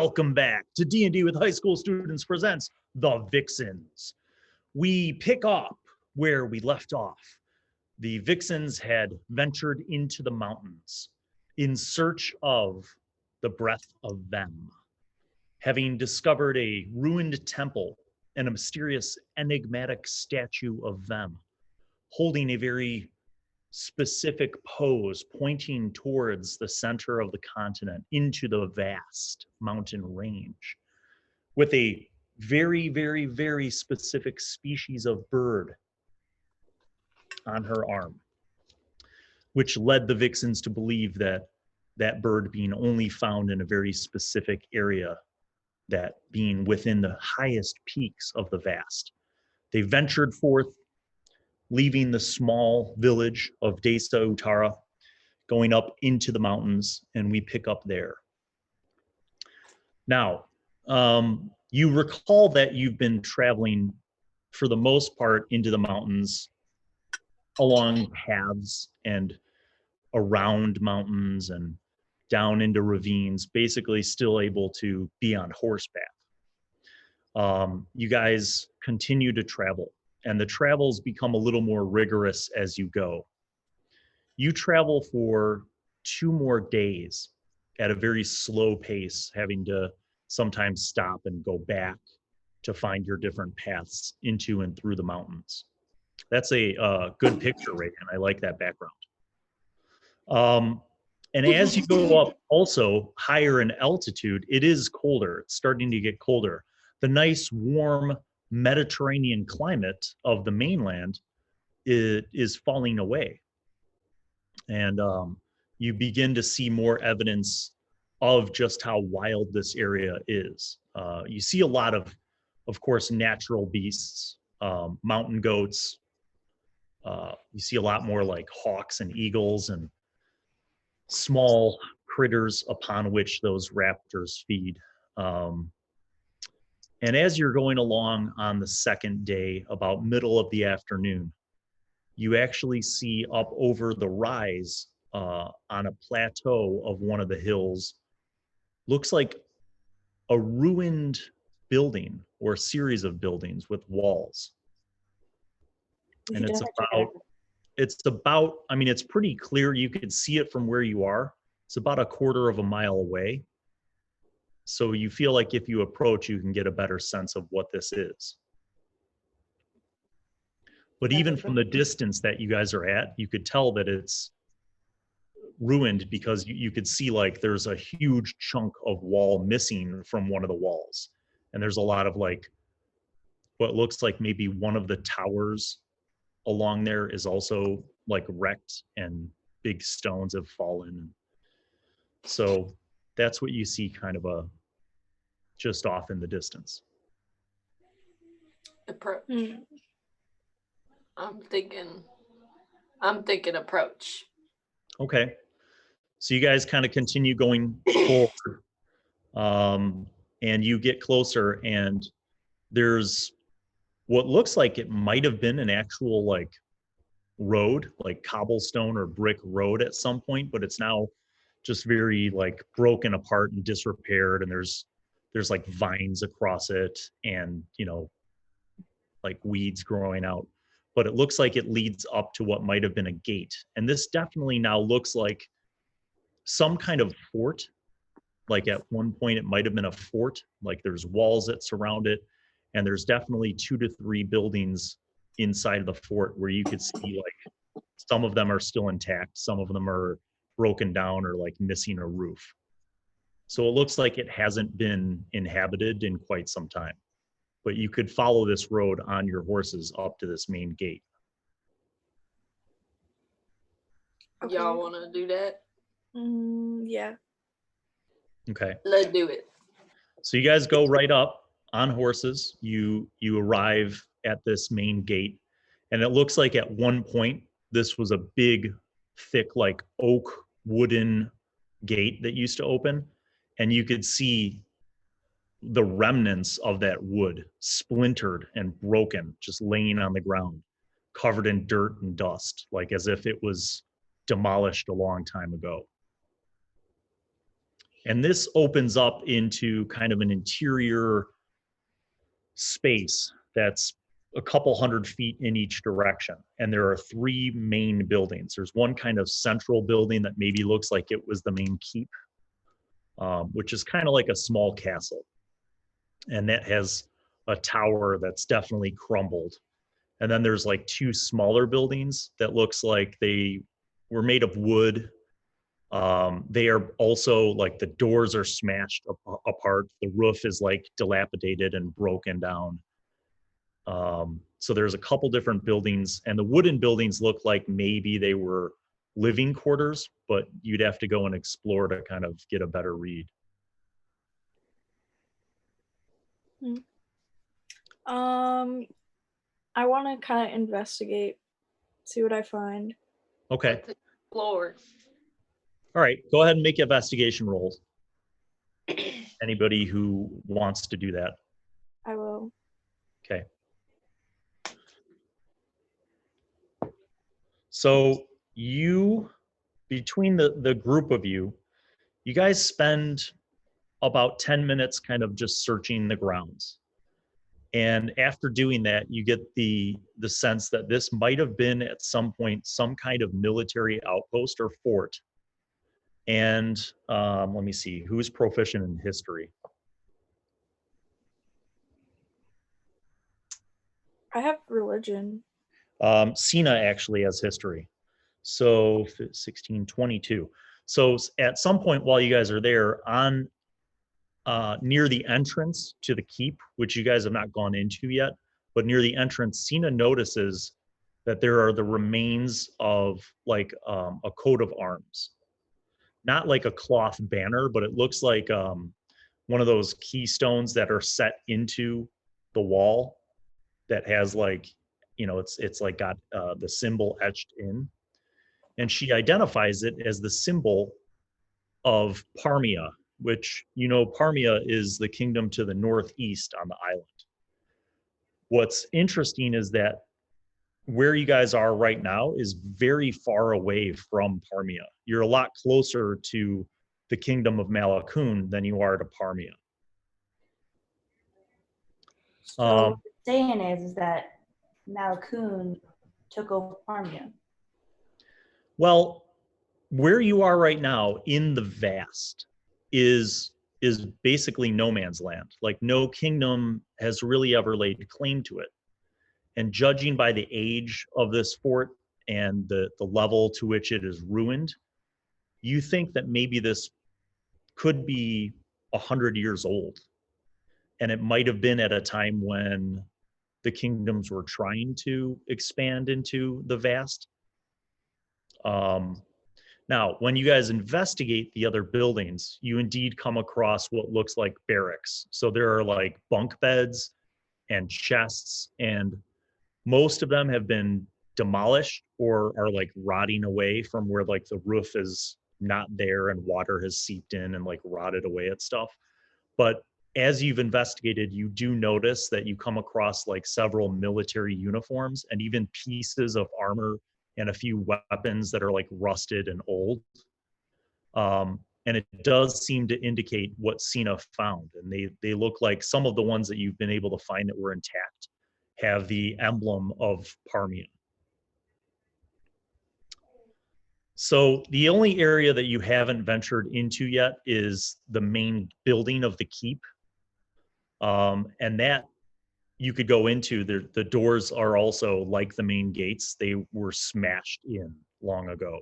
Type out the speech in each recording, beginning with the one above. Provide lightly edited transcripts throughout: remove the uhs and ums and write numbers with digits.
Welcome back to D&D with High School Students presents The Vixens. We pick up where we left off. The Vixens had ventured into the mountains in search of the breath of them, having discovered a ruined temple and a mysterious enigmatic statue of them, holding a very specific pose pointing towards the center of the continent into the vast mountain range with a very, very, very specific species of bird on her arm, which led the Vixens to believe that that bird being only found in a very specific area, that being within the highest peaks of the vast. They ventured forth, leaving the small village of Desa Utara, going up into the mountains, and we pick up there. Now, you recall that you've been traveling, for the most part, into the mountains along paths and around mountains and down into ravines, basically still able to be on horseback. You guys continue to travel, and the travels become a little more rigorous as you go. You travel for 2 more days at a very slow pace, having to sometimes stop and go back to find your different paths into and through the mountains. That's a good picture, Reagan. I like that background. And as you go up also higher in altitude, it is colder. It's starting to get colder. The nice, warm Mediterranean climate of the mainland is falling away. And you begin to see more evidence of just how wild this area is. You see a lot of course, natural beasts, mountain goats. You see a lot more like hawks and eagles and small critters upon which those raptors feed. And as you're going along on the second day, about middle of the afternoon, you actually see up over the rise on a plateau of one of the hills, looks like a ruined building or a series of buildings with walls. And it's about, I mean, it's pretty clear. You could see it from where you are. It's about a 1/4 mile away. So you feel like if you approach, you can get a better sense of what this is. But even from the distance that you guys are at, you could tell that it's ruined because you could see like there's a huge chunk of wall missing from one of the walls. And there's a lot of like what looks like maybe one of the towers along there is also like wrecked and big stones have fallen. So that's what you see kind of just off in the distance. Approach. I'm thinking approach. Okay. So you guys kind of continue going forward. And you get closer, and there's what looks like it might have been an actual like road, like cobblestone or brick road at some point, but it's now just very like broken apart and disrepaired, and there's like vines across it and, you know, like weeds growing out. But it looks like it leads up to what might have been a gate. And this definitely now looks like some kind of fort. Like at one point it might have been a fort, like there's walls that surround it. And there's definitely 2 to 3 buildings inside of the fort where you could see like some of them are still intact. Some of them are broken down or like missing a roof. So it looks like it hasn't been inhabited in quite some time. But you could follow this road on your horses up to this main gate. Okay. Y'all want to do that? Yeah. Okay. Let's do it. So you guys go right up on horses. You arrive at this main gate, and it looks like at one point this was a big, thick, like oak wooden gate that used to open, and you could see the remnants of that wood splintered and broken, just laying on the ground, covered in dirt and dust, like as if it was demolished a long time ago. And this opens up into kind of an interior space that's a couple hundred feet in each direction. And there are three main buildings. There's one kind of central building that maybe looks like it was the main keep, which is kind of like a small castle. And that has a tower that's definitely crumbled. And then there's like two smaller buildings that looks like they were made of wood. They are also like the doors are smashed apart. The roof is like dilapidated and broken down. So there's a couple different buildings, and the wooden buildings look like maybe they were living quarters, but you'd have to go and explore to kind of get a better read. I want to kind of investigate, see what I find. Okay. Let's explore. All right, go ahead and make investigation rolls. Anybody who wants to do that. I will. Okay. So you, between the group of you, you guys spend about 10 minutes kind of just searching the grounds. And after doing that, you get the sense that this might have been at some point some kind of military outpost or fort. And let me see, who's proficient in history? I have religion. Sina actually has history. So 1622. So at some point while you guys are there, on near the entrance to the keep, which you guys have not gone into yet, but near the entrance, Sina notices that there are the remains of like a coat of arms. Not like a cloth banner, but it looks like one of those keystones that are set into the wall that has like, you know, it's like got the symbol etched in. And she identifies it as the symbol of Parmia, which, you know, Parmia is the kingdom to the northeast on the island. What's interesting is that where you guys are right now is very far away from Parmia. You're a lot closer to the kingdom of Malakun than you are to Parmia. So what you're saying is that Malakun took over Parmia. Well, where you are right now in the vast is basically no man's land. Like no kingdom has really ever laid claim to it. And judging by the age of this fort and the level to which it is ruined, you think that maybe this could be 100 years old. And it might have been at a time when the kingdoms were trying to expand into the vast. Now, when you guys investigate the other buildings, you indeed come across what looks like barracks. So there are like bunk beds and chests, and most of them have been demolished or are like rotting away from where like the roof is not there and water has seeped in and like rotted away at stuff. But as you've investigated, you do notice that you come across like several military uniforms and even pieces of armor and a few weapons that are like rusted and old. And it does seem to indicate what Sina found. And they look like some of the ones that you've been able to find that were intact have the emblem of Parmia. So the only area that you haven't ventured into yet is the main building of the keep. And that you could go into. The doors are also like the main gates. They were smashed in long ago.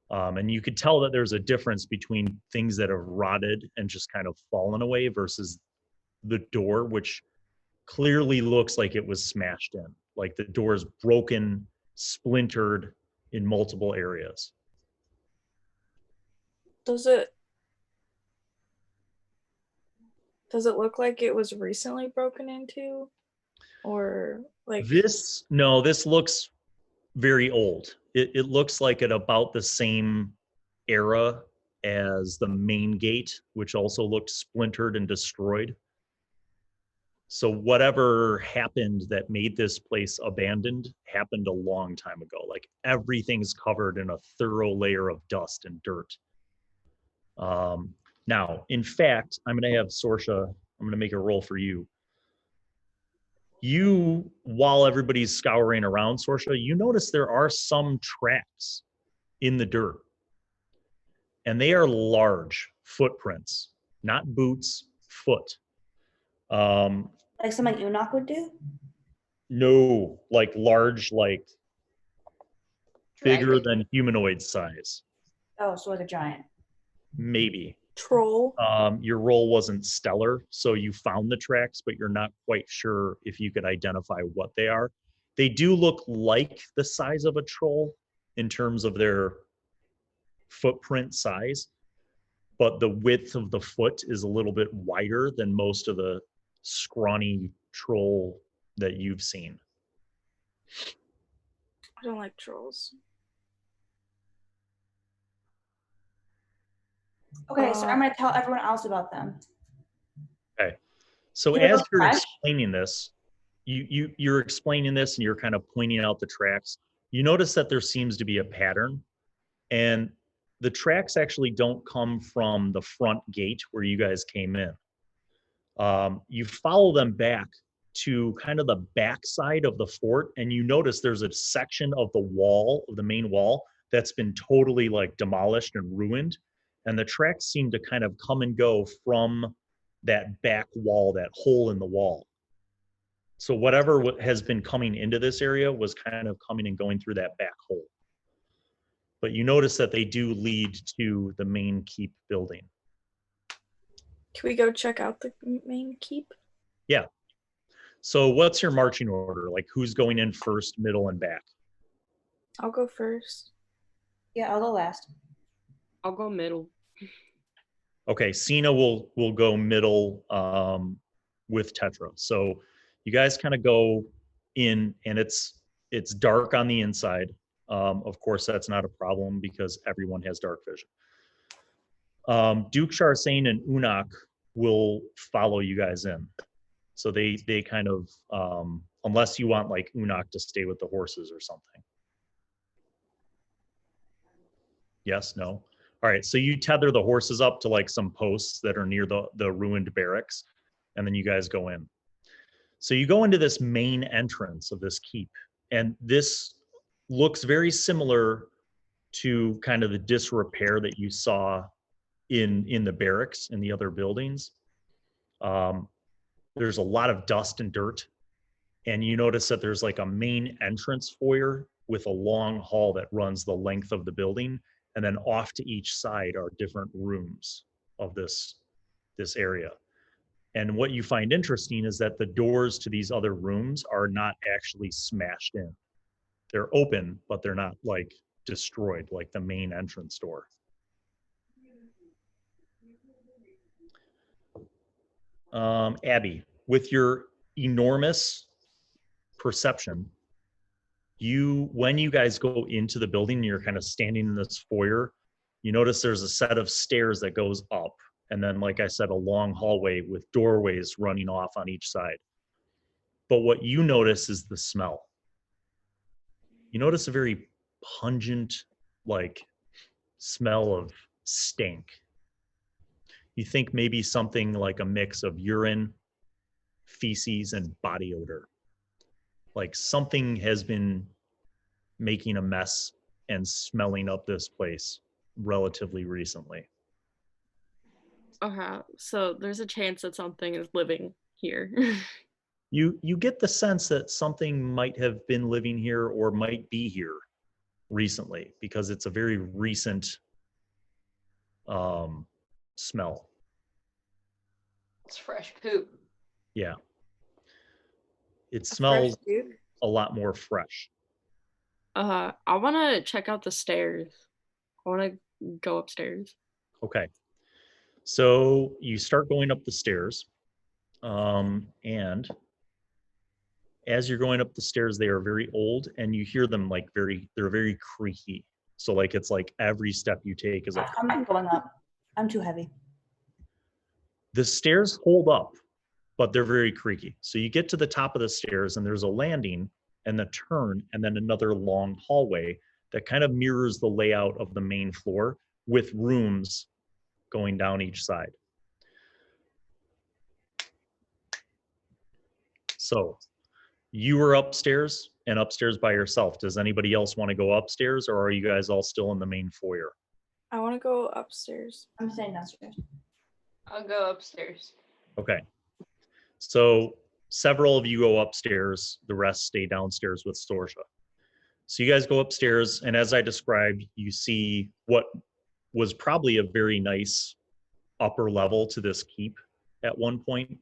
And you could tell that there's a difference between things that have rotted and just kind of fallen away versus the door, which clearly looks like it was smashed in. Like the door is broken, splintered in multiple areas. Does it look like it was recently broken into? Or like this looks very old. It looks like at about the same era as the main gate, which also looked splintered and destroyed. So whatever happened that made this place abandoned happened a long time ago. Like everything's covered in a thorough layer of dust and dirt. Now, in fact, I'm going to have Sorshe, I'm going to make a roll for you. You, while everybody's scouring around, Sorshe, you notice there are some tracks in the dirt. And they are large footprints, not boots, foot. Like something Unok would do? No, like large, like bigger Dragon. than humanoid size. Oh, so like a giant. Maybe. Troll. Your roll wasn't stellar, so you found the tracks, but you're not quite sure if you could identify what they are. They do look like the size of a troll in terms of their footprint size, but the width of the foot is a little bit wider than most of the scrawny troll that you've seen. I don't like trolls. Okay, so I'm going to tell everyone else about them. Okay. So Do they as look you're fresh? explaining this, you're explaining this and you're kind of pointing out the tracks. You notice that there seems to be a pattern, and the tracks actually don't come from the front gate where you guys came in. You follow them back to kind of the back side of the fort, and you notice there's a section of the wall, of the main wall, that's been totally like demolished and ruined. And the tracks seem to kind of come and go from that back wall, that hole in the wall. So whatever has been coming into this area was kind of coming and going through that back hole. But you notice that they do lead to the main keep building. Can we go check out the main keep? Yeah. So what's your marching order? Like who's going in first, middle, and back? I'll go first. Yeah, I'll go last. I'll go middle. Okay, Sina will go middle with Tetra. So you guys kind of go in, and it's dark on the inside. Of course, that's not a problem because everyone has dark vision. Duke Sharsane and Unok will follow you guys in. So they kind of, unless you want like Unok to stay with the horses or something. Yes, no? All right, so you tether the horses up to like some posts that are near the ruined barracks, and then you guys go in. So you go into this main entrance of this keep, and this looks very similar to kind of the disrepair that you saw in the barracks in the other buildings. There's a lot of dust and dirt, and you notice that there's like a main entrance foyer with a long hall that runs the length of the building, and then off to each side are different rooms of this area. And what you find interesting is that the doors to these other rooms are not actually smashed in. They're open, but they're not like destroyed like the main entrance door. Abby, with your enormous perception, when you guys go into the building, you're kind of standing in this foyer, you notice there's a set of stairs that goes up. And then, like I said, a long hallway with doorways running off on each side. But what you notice is the smell. You notice a very pungent, like, smell of stink. You think maybe something like a mix of urine, feces, and body odor. Like something has been making a mess and smelling up this place relatively recently. Okay, so there's a chance that something is living here. You get the sense that something might have been living here or might be here recently because it's a very recent smell. It's fresh poop. Yeah. It smells Fresh Duke. a lot more fresh. I want to check out the stairs. I want to go upstairs. Okay. So you start going up the stairs, and as you're going up the stairs, they are very old, and you hear them like they're very creaky. So like it's like every step you take is like. I'm not going up. I'm too heavy. The stairs hold up, but they're very creaky. So you get to the top of the stairs, and there's a landing and a turn, and then another long hallway that kind of mirrors the layout of the main floor with rooms going down each side. So you were upstairs and upstairs by yourself. Does anybody else want to go upstairs, or are you guys all still in the main foyer? I want to go upstairs. I'm staying downstairs. I'll go upstairs. Okay. So several of you go upstairs, the rest stay downstairs with Sorshe. So you guys go upstairs, and as I described, you see what was probably a very nice upper level to this keep at one point.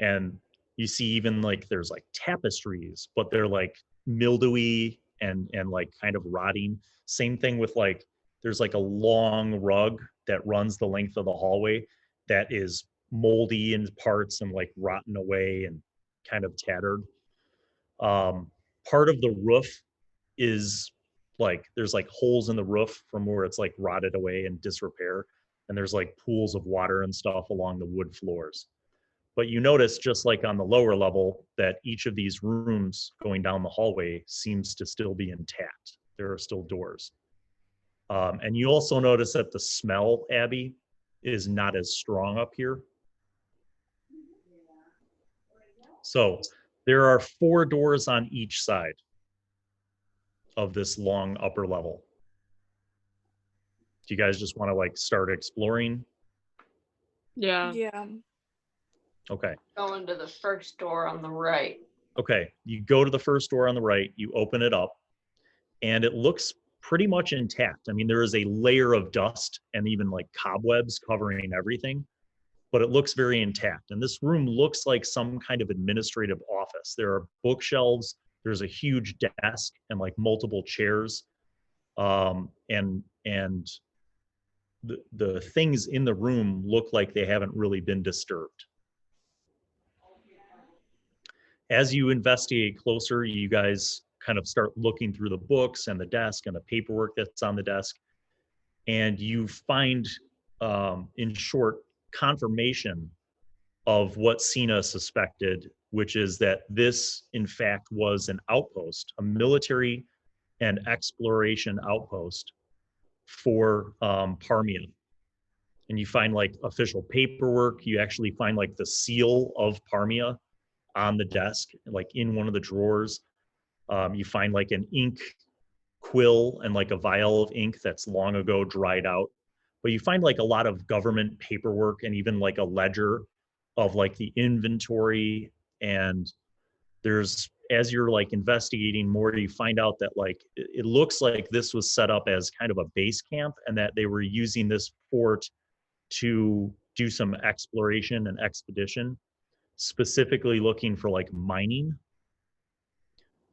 And you see even like there's like tapestries, but they're like mildewy and like kind of rotting. Same thing with like, there's like a long rug that runs the length of the hallway that is moldy in parts and like rotten away and kind of tattered. Part of the roof is like, there's like holes in the roof from where it's like rotted away and disrepair. And there's like pools of water and stuff along the wood floors. But you notice, just like on the lower level, that each of these rooms going down the hallway seems to still be intact. There are still doors. And you also notice that the smell, Abby, is not as strong up here. So there are 4 doors on each side of this long upper level. Do you guys just want to like start exploring? Yeah. Yeah. Okay. Going to the first door on the right. Okay, you go to the first door on the right, you open it up, and it looks pretty much intact. I mean, there is a layer of dust and even like cobwebs covering everything, but it looks very intact. And this room looks like some kind of administrative office. There are bookshelves, there's a huge desk and like multiple chairs. And the things in the room look like they haven't really been disturbed. As you investigate closer, you guys kind of start looking through the books and the desk and the paperwork that's on the desk. And you find, in short, confirmation of what Sina suspected, which is that this, in fact, was an outpost, a military and exploration outpost for Parmia. And you find like official paperwork. You actually find like the seal of Parmia on the desk, like in one of the drawers. You find like an ink quill and like a vial of ink that's long ago dried out. But you find like a lot of government paperwork and even like a ledger of like the inventory. And there's, as you're like investigating more, you find out that like it looks like this was set up as kind of a base camp, and that they were using this fort to do some exploration and expedition, specifically looking for like mining.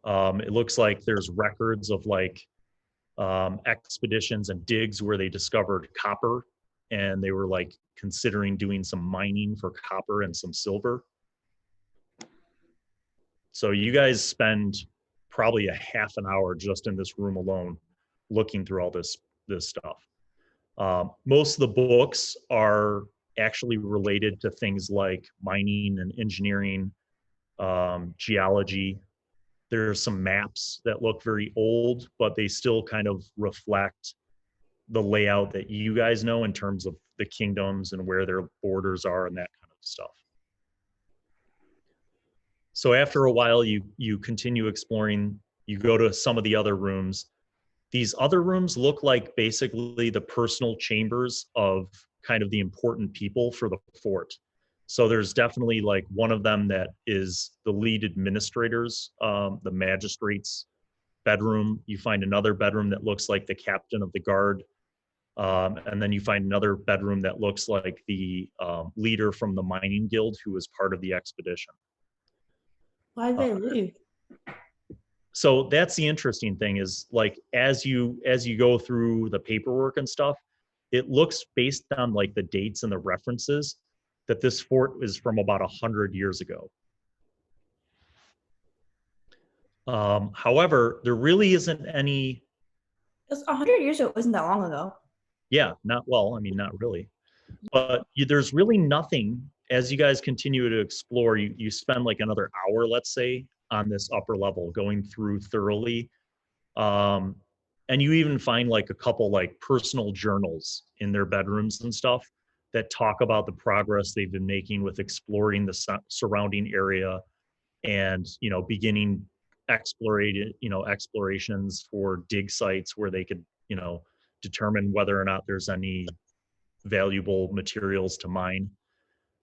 It looks like there's records of like expeditions and digs where they discovered copper, and they were like considering doing some mining for copper and some silver. So you guys spend probably a half an hour just in this room alone looking through all this stuff. Most of the books are actually related to things like mining and engineering, geology. There's some maps that look very old, but they still kind of reflect the layout that you guys know in terms of the kingdoms and where their borders are and that kind of stuff. So after a while, you continue exploring, you go to some of the other rooms. These other rooms look like basically the personal chambers of kind of the important people for the fort. So there's definitely like one of them that is the lead administrator's, the magistrate's bedroom. You find another bedroom that looks like the captain of the guard. And then you find another bedroom that looks like the leader from the mining guild who was part of the expedition. Why did they leave? So that's the interesting thing is like, as you go through the paperwork and stuff, it looks based on like the dates and the references that this fort is from about 100 years ago. However, there really isn't any. It was 100 years ago. It wasn't that long ago. Yeah, not really. But there's really nothing. As you guys continue to explore, you spend like another hour, let's say, on this upper level, going through thoroughly. And you even find like a couple like personal journals in their bedrooms and stuff that talk about the progress they've been making with exploring the surrounding area and, beginning explorations for dig sites where they could, determine whether or not there's any valuable materials to mine.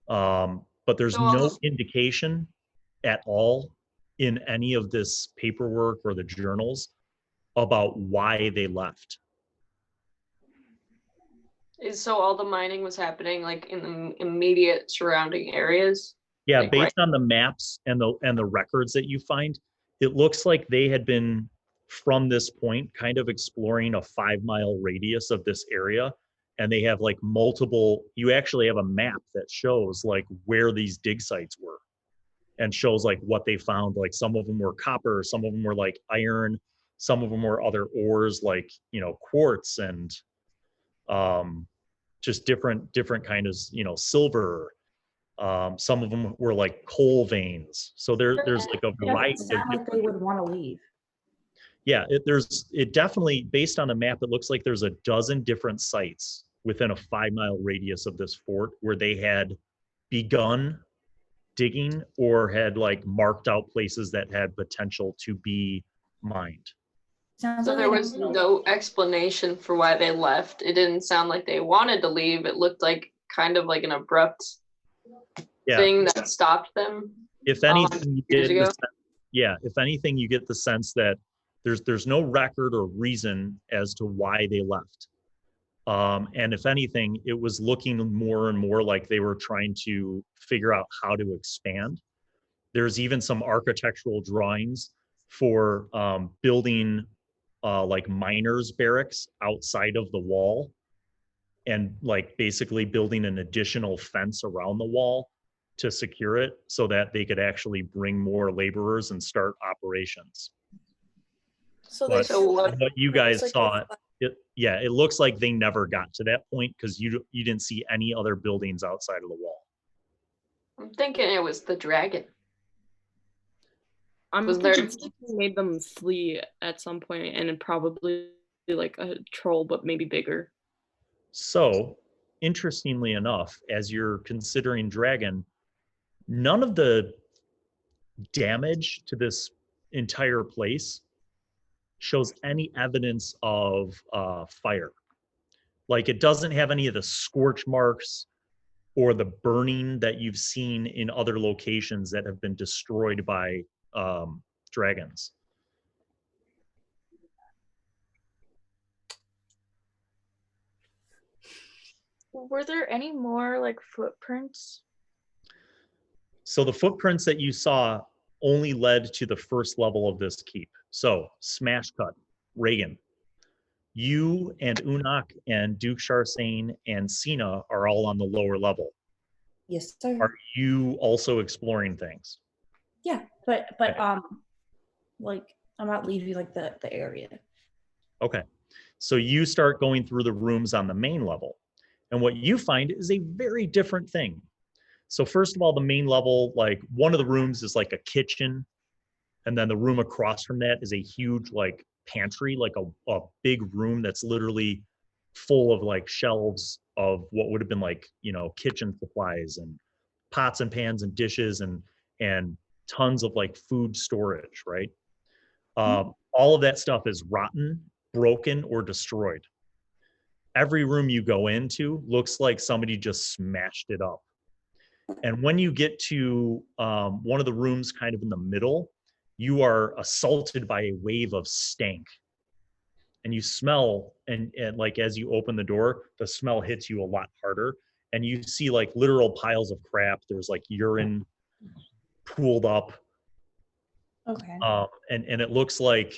But there's no indication at all in any of this paperwork or the journals about why they left. So all the mining was happening like in the immediate surrounding areas? Yeah, Like, based on the maps and the records that you find, it looks like they had been from this point kind of exploring a 5-mile radius of this area. And they have like you actually have a map that shows like where these dig sites were and shows like what they found. Like some of them were copper, some of them were like iron, some of them were other ores like, quartz and just different kind of, silver. Some of them were like coal veins. So there's like a variety. It sounds like they would want to leave. Yeah, it definitely, based on the map, it looks like there's a dozen different sites within a 5-mile radius of this fort where they had begun digging or had like marked out places that had potential to be mined. So there was no explanation for why they left. It didn't sound like they wanted to leave. It looked like kind of like an abrupt thing that stopped them. If anything, if anything, you get the sense that there's no record or reason as to why they left. And if anything, it was looking more and more like they were trying to figure out how to expand. There's even some architectural drawings for building like miners' barracks outside of the wall and like basically building an additional fence around the wall to secure it so that they could actually bring more laborers and start operations. So what you guys saw, it looks like they never got to that point because you didn't see any other buildings outside of the wall. I'm thinking it was the dragon. Was there made them flee at some point, and probably like a troll, but maybe bigger. So, interestingly enough, as you're considering dragon, none of the damage to this entire place shows any evidence of fire. Like it doesn't have any of the scorch marks or the burning that you've seen in other locations that have been destroyed by dragons. Were there any more like footprints? So the footprints that you saw only led to the first level of this keep. So smash cut, Reagan, you and Unak and Duke Sharsane and Sina are all on the lower level. Yes, sir. Are you also exploring things? Yeah, but like I'm not leaving like the area. Okay, so you start going through the rooms on the main level, and what you find is a very different thing. So first of all, the main level, like one of the rooms is like a kitchen, and then the room across from that is a huge like pantry, like a big room that's literally full of like shelves of what would have been like, kitchen supplies and pots and pans and dishes and tons of like food storage, right? All of that stuff is rotten, broken, or destroyed. Every room you go into looks like somebody just smashed it up. And when you get to one of the rooms kind of in the middle, you are assaulted by a wave of stank. And you smell, and like as you open the door, the smell hits you a lot harder. And you see like literal piles of crap. There's like urine pooled up. Okay. And it looks like,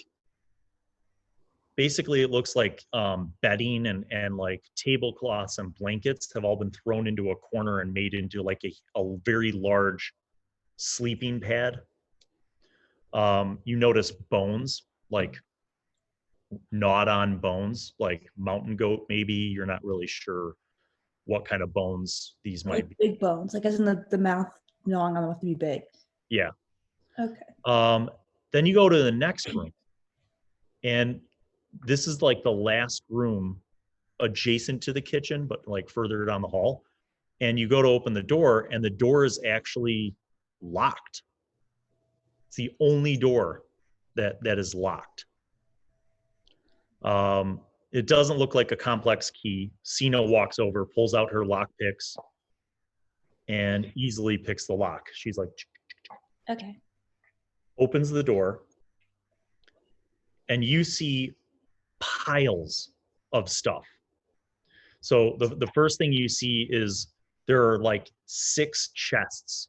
basically it looks like bedding and like tablecloths and blankets have all been thrown into a corner and made into like a very large sleeping pad. You notice bones, like gnawed on bones, like mountain goat maybe. You're not really sure what kind of bones these might be. Big bones, like as in the mouth gnawing on them have to be big. Yeah. Okay. Then you go to the next room, and this is like the last room adjacent to the kitchen, but like further down the hall. and you go to open the door, and the door is actually locked. It's the only door that is locked. It doesn't look like a complex key. Sina walks over, pulls out her lock picks, and easily picks the lock. She's like, Okay. opens the door, and you see piles of stuff. So the first thing you see is there are like 6 chests,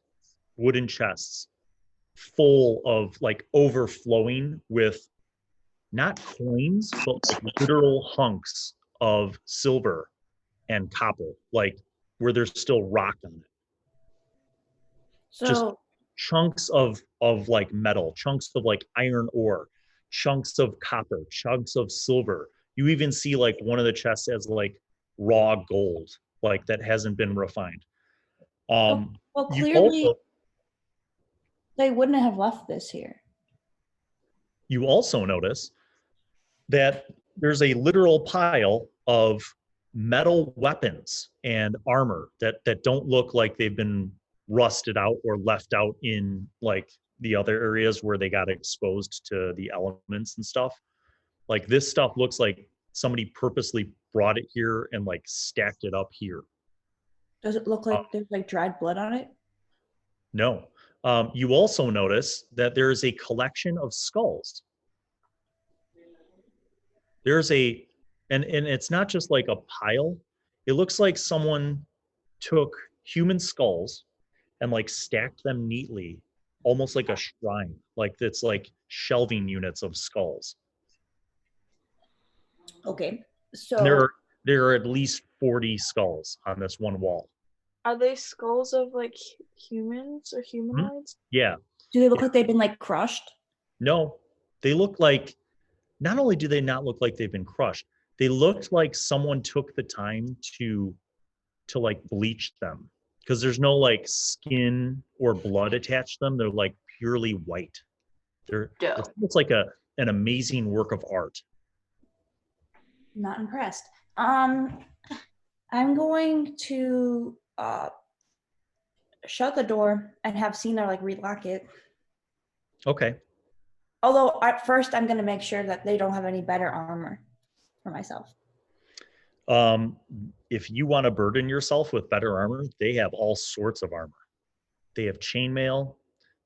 wooden chests, full of like overflowing with not coins, but like literal hunks of silver and copper, like where there's still rock on it. So Just chunks of like metal, chunks of like iron ore, chunks of copper, chunks of silver. You even see like one of the chests has like raw gold, like that hasn't been refined. well, You clearly also, they wouldn't have left this here. you also notice that there's a literal pile of metal weapons and armor that don't look like they've been rusted out or left out in like the other areas where they got exposed to the elements and stuff. Like this stuff looks like somebody purposely brought it here and like stacked it up here. Does it look like there's like dried blood on it? No. You also notice that there is a collection of skulls. There's and it's not just like a pile. It looks like someone took human skulls and like stacked them neatly, almost like a shrine. Like it's like shelving units of skulls. Okay. So And there are at least 40 skulls on this one wall. Are they skulls of like humans or humanoids? Yeah. do they look like they've been like crushed? No, they look like, not only do they not look like they've been crushed, they looked like someone took the time to like bleach them, because there's no like skin or blood attached to them. They're like purely white. It's like an amazing work of art. Not impressed. I'm going to shut the door and have Sina like relock it. Okay. Although at first I'm going to make sure that they don't have any better armor for myself. If you want to burden yourself with better armor, they have all sorts of armor. They have chainmail.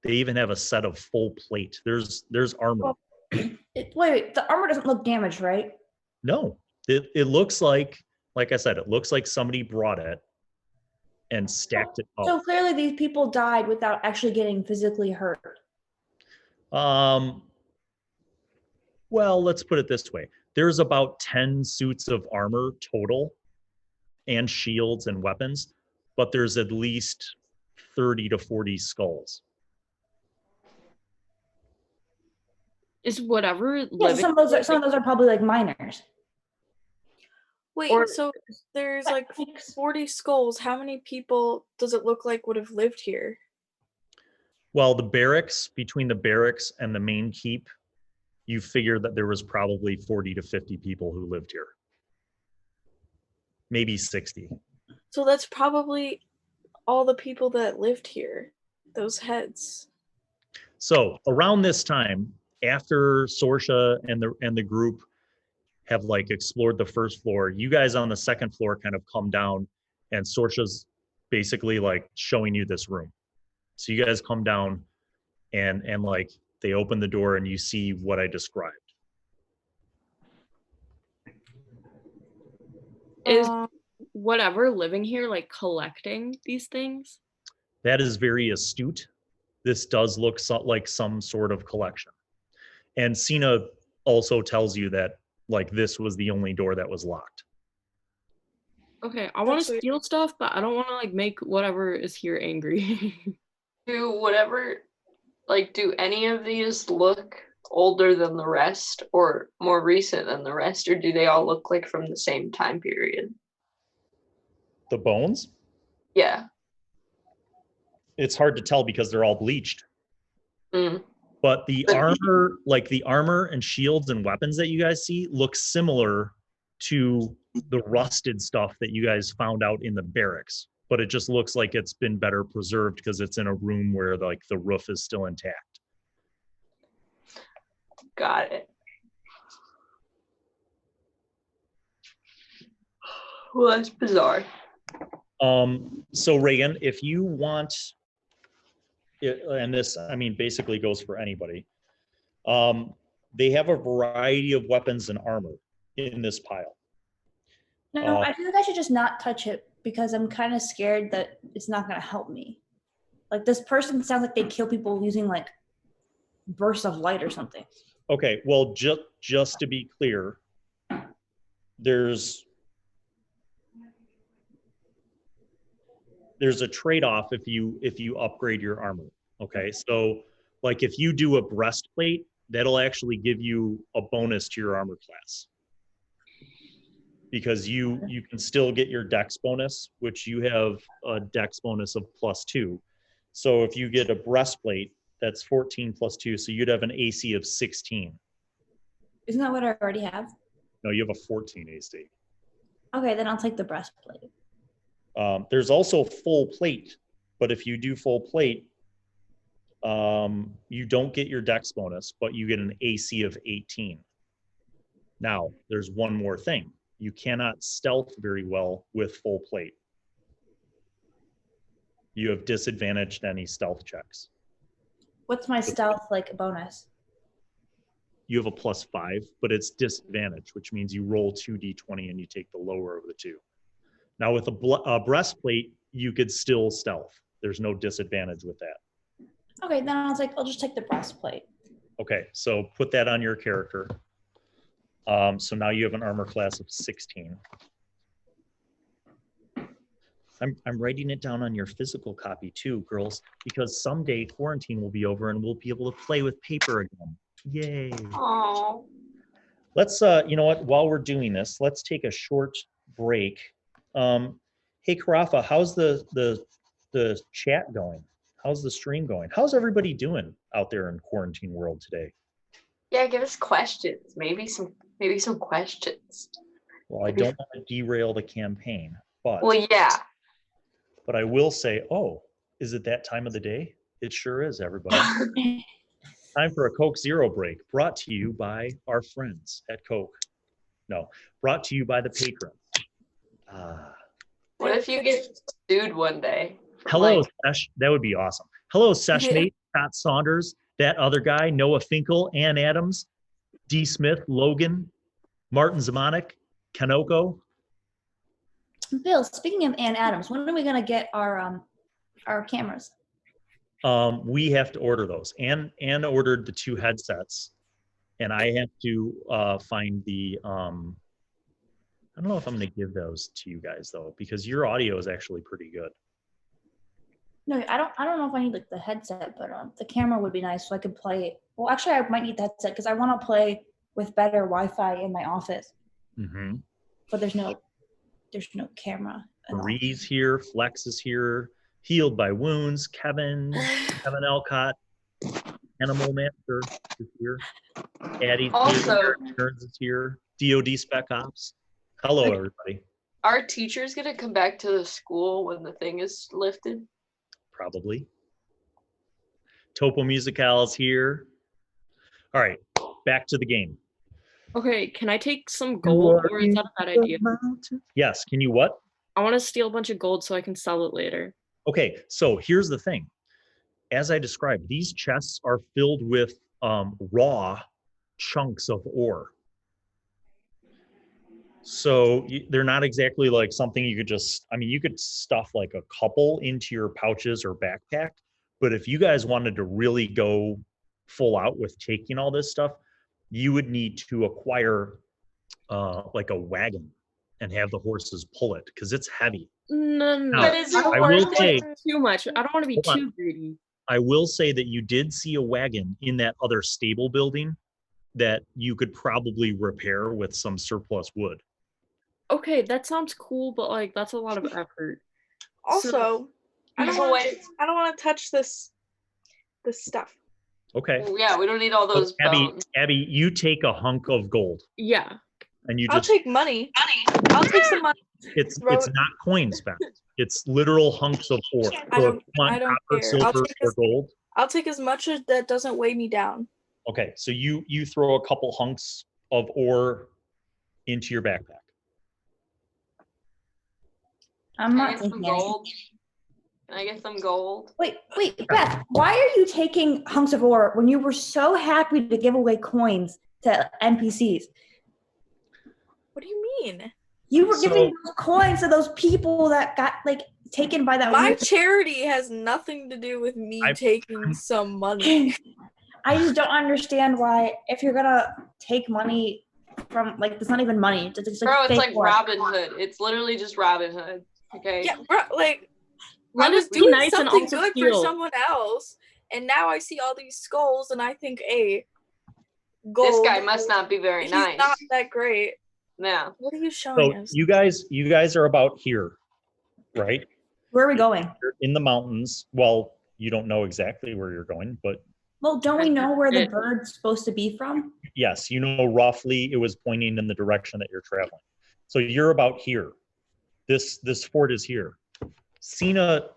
They even have a set of full plate. There's armor. Wait, the armor doesn't look damaged, right? No, it looks like I said, it looks like somebody brought it and stacked it up. So clearly these people died without actually getting physically hurt. Well, let's put it this way. There's about 10 suits of armor total and shields and weapons, but there's at least 30 to 40 skulls. Is whatever Yeah, living some of those are probably like miners. Wait, Or- so there's like 40 skulls. How many people does it look like would have lived here? Well, the barracks, between the barracks and the main keep, you figure that there was probably 40 to 50 people who lived here. Maybe 60. So that's probably all the people that lived here, those heads. So around this time, after Sorshe and the group have like explored the first floor, you guys on the second floor kind of come down, and Sorshe's basically like showing you this room. So you guys come down and like they open the door and you see what I described. is whatever living here like collecting these things? That is very astute. This does look like some sort of collection. And Sina also tells you that like this was the only door that was locked. Okay, I want That's to weird. steal stuff, but I don't want to like make whatever is here angry. Do any of these look older than the rest or more recent than the rest, or do they all look like from the same time period? The bones? Yeah. It's hard to tell because they're all bleached. Mm. But the armor, like the armor and shields and weapons that you guys see look similar to the rusted stuff that you guys found out in the barracks. but it just looks like it's been better preserved because it's in a room where like the roof is still intact. Got it. Well, that's bizarre. So Reagan, if you want, and this, I mean, basically goes for anybody. They have a variety of weapons and armor in this pile. No, I feel like I should just not touch it because I'm kind of scared that it's not going to help me. Like this person sounds like they kill people using like bursts of light or something. Okay, well, just to be clear, there's a trade-off if you upgrade your armor. Okay, so like if you do a breastplate, that'll actually give you a bonus to your armor class, because you can still get your dex bonus, which you have a dex bonus of +2. So if you get a breastplate, that's 14 +2, so you'd have an AC of 16. Isn't that what I already have? No, you have a 14 AC. Okay, then I'll take the breastplate. There's also full plate, but if you do full plate, you don't get your dex bonus, but you get an AC of 18. Now, there's one more thing. You cannot stealth very well with full plate. You have disadvantaged any stealth checks. What's my stealth like bonus? You have a +5, but it's disadvantage, which means you roll 2d20 and you take the lower of the two. Now with a breastplate, you could still stealth. There's no disadvantage with that. Okay, then I'll just take the breastplate. Okay, so put that on your character. So now you have an armor class of 16. I'm writing it down on your physical copy too, girls, because someday quarantine will be over and we'll be able to play with paper again. Yay. Oh. Let's, you know what, while we're doing this, let's take a short break. Hey, Karafa, how's the chat going? How's the stream going? How's everybody doing out there in quarantine world today? Yeah, give us questions. Maybe some questions. Well, I don't want to derail the campaign, but well, yeah. But I will say, oh, is it that time of the day? It sure is, everybody. Time for a Coke Zero break, brought to you by our friends at Coke. No, brought to you by the patrons. What if you get sued one day? Hello, Sesh. That would be awesome. Hello, Seshmate, Scott Saunders, that other guy, Noah Finkel, Ann Adams, D. Smith, Logan, Martin Zemanek, Kanoko. Bill, speaking of Ann Adams, when are we gonna get our cameras? We have to order those. Ann ordered the 2 headsets, and I have to find the. I don't know if I'm going to give those to you guys though, because your audio is actually pretty good. No, I don't know if I need like the headset, but the camera would be nice so I could play. Well, actually, I might need the headset because I want to play with better Wi-Fi in my office. Mm-hmm. But there's no camera. Marie's here. Flex is here. Healed by Wounds. Kevin Elcott. Animal Master is here. Addie also Stearns is here. DoD Spec Ops. Hello, everybody. Are teachers gonna come back to the school when the thing is lifted? Probably. TopoMusicale is here. All right, back to the game. Okay, can I take some gold, or is that a bad idea? Yes, can you what? I want to steal a bunch of gold so I can sell it later. Okay, so here's the thing. As I described, these chests are filled with raw chunks of ore. So they're not exactly like something you could just, I mean, you could stuff like a couple into your pouches or backpack, but if you guys wanted to really go full out with taking all this stuff, you would need to acquire like a wagon and have the horses pull it because it's heavy. No. Now, But is it I will worth say, it? Too much. I don't want to be too greedy. I will say that you did see a wagon in that other stable building that you could probably repair with some surplus wood. Okay, that sounds cool, but like that's a lot of effort. Also, I don't want to touch this stuff. Okay. Well, yeah, we don't need all those bones. Abby, you take a hunk of gold. Yeah. And you I'll take money. I'll take some money. It's not coins, Beth. It's literal hunks of ore. I So don't- if you want I don't copper, care. I'll silver, take or this- gold. I'll take as much as that doesn't weigh me down. Okay, so you throw a couple hunks of ore into your backpack. I'm Can I not get some taking any. gold? Can I get some gold? Wait, Beth, why are you taking hunks of ore when you were so happy to give away coins to NPCs? What do you mean? You were So- giving those coins to those people that got like taken by that. My weird- charity has nothing to do with me taking some money. I just don't understand why, if you're gonna take money from, like, it's not even money. It's just Bro, it's fake like ore. Robin Hood. It's literally just Robin Hood. Okay. Yeah, bro, like Let I was us be doing nice and something also good steal. for someone else, and now I see all these skulls, and I think, hey, gold. This guy must not be very He's nice. not that great. Yeah. What are you showing So us? you guys are about here, right? Where are we going? You're in the mountains. Well, you don't know exactly where you're going, but Well, don't we know where the It- bird's supposed to be from? yes, you know roughly it was pointing in the direction that you're traveling. So you're about here. This fort is here. Sina,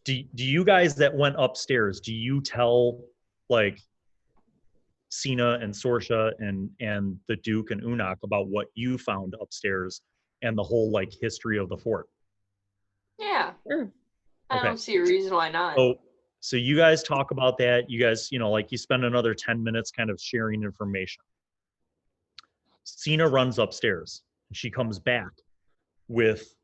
do you guys that went upstairs, do you tell like Sina and Sorshe and the Duke and Unak about what you found upstairs and the whole like history of the fort? Yeah. Sure. I Okay. don't see a reason why not. So you guys talk about that. You guys, like you spend another 10 minutes kind of sharing information. Sina runs upstairs and she comes back with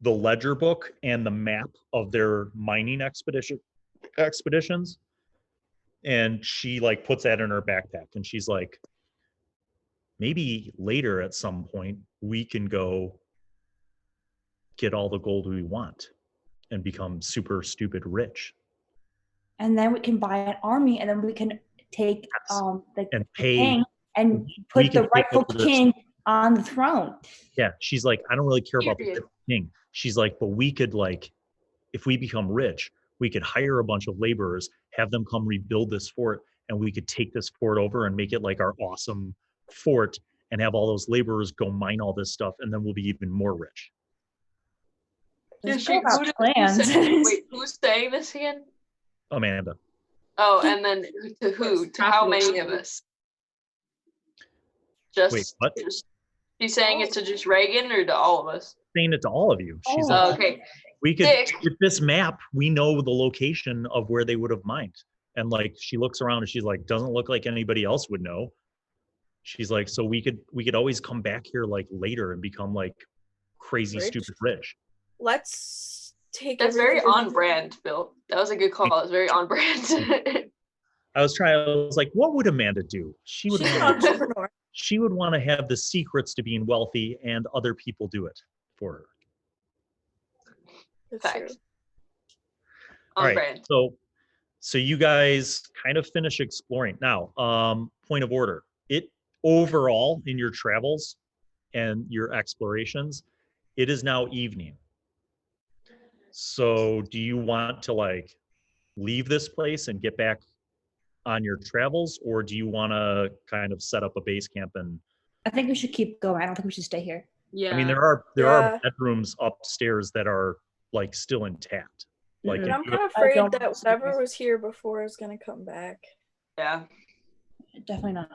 the ledger book and the map of their mining expeditions. And she like puts that in her backpack and she's like, maybe later at some point we can go get all the gold we want and become super stupid rich. And then we can buy an army, and then we can take the And the pay. king and we put can the take rightful over this. king on the throne. Yeah, she's like, I don't really care about the Period. king. She's like, but we could like, if we become rich, we could hire a bunch of laborers, have them come rebuild this fort, and we could take this fort over and make it like our awesome fort and have all those laborers go mine all this stuff, and then we'll be even more rich. Yeah, There's she- still who got plans. Wait, who's saying this again? Amanda. Oh, and then to who? To how many of us? Just, Wait, what? She's saying it to just Reagan or to all of us? Saying it to all of you. She's Oh. like, Oh, okay. we could, Dick. with this map, we know the location of where they would have mined. And like, she looks around and she's like, doesn't look like anybody else would know. She's like, so we could always come back here like later and become like crazy, Rich? stupid rich. Let's take. That's very everything- on brand, Bill. That was a good call. It's very on brand. I was like, what would Amanda do? She would She's an want entrepreneur. she would want to have the secrets to being wealthy and other people do it for her. That's true. Facts. All On right. brand. So you guys kind of finish exploring. Now, point of order. It overall in your travels and your explorations, it is now evening. So do you want to like leave this place and get back on your travels, or do you want to kind of set up a base camp? And I think we should keep going. I don't think we should stay here. Yeah. I mean, there are Yeah. bedrooms upstairs that are like still intact. Like Mhm. if But I'm you- kind of I afraid don't- that whatever was here before is gonna come back. Yeah. Definitely not.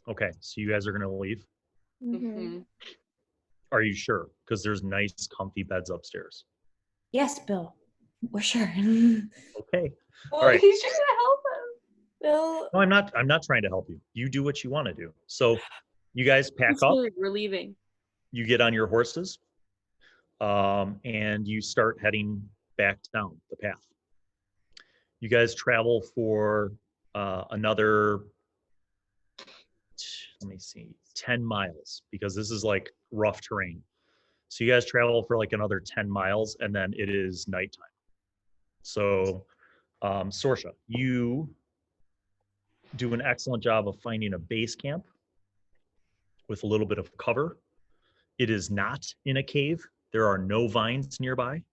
okay, so you guys are gonna leave. Mhm. Mhm. Are you sure? Because there's nice, comfy beds upstairs. Yes, Bill. We're sure. Okay. Well, right. he's just gonna help us. Bill, No, I'm not trying to help you. You do what you want to do. So you guys pack It's up, good, we're leaving. you get on your horses, and you start heading back down the path. You guys travel for another, let me see, 10 miles, because this is like rough terrain. So you guys travel for like another 10 miles and then it is nighttime. So Sorshe, you do an excellent job of finding a base camp with a little bit of cover. It is not in a cave. There are no vines nearby.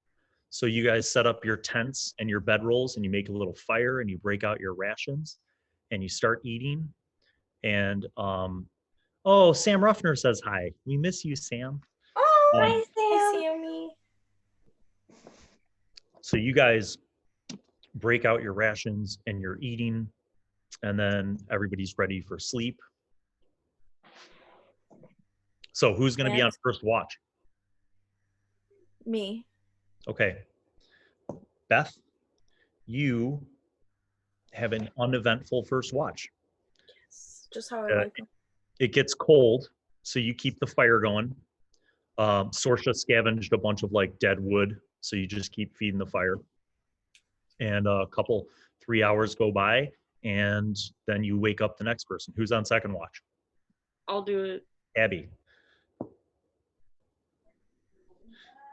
So you guys set up your tents and your bedrolls and you make a little fire and you break out your rations and you start eating. And Oh, Sam Ruffner says hi. We miss you, Sam. Oh, Hi, hi, Sam. Sammy. So you guys break out your rations and you're eating, and then everybody's ready for sleep. So who's going to be on first watch? Me. Okay. Beth, you have an uneventful first watch. Yes, just how I like them. It gets cold, so you keep the fire going. Sorshe scavenged a bunch of like dead wood, so you just keep feeding the fire. And a couple, 3 hours go by, and then you wake up the next person. Who's on second watch? I'll do it. Abby.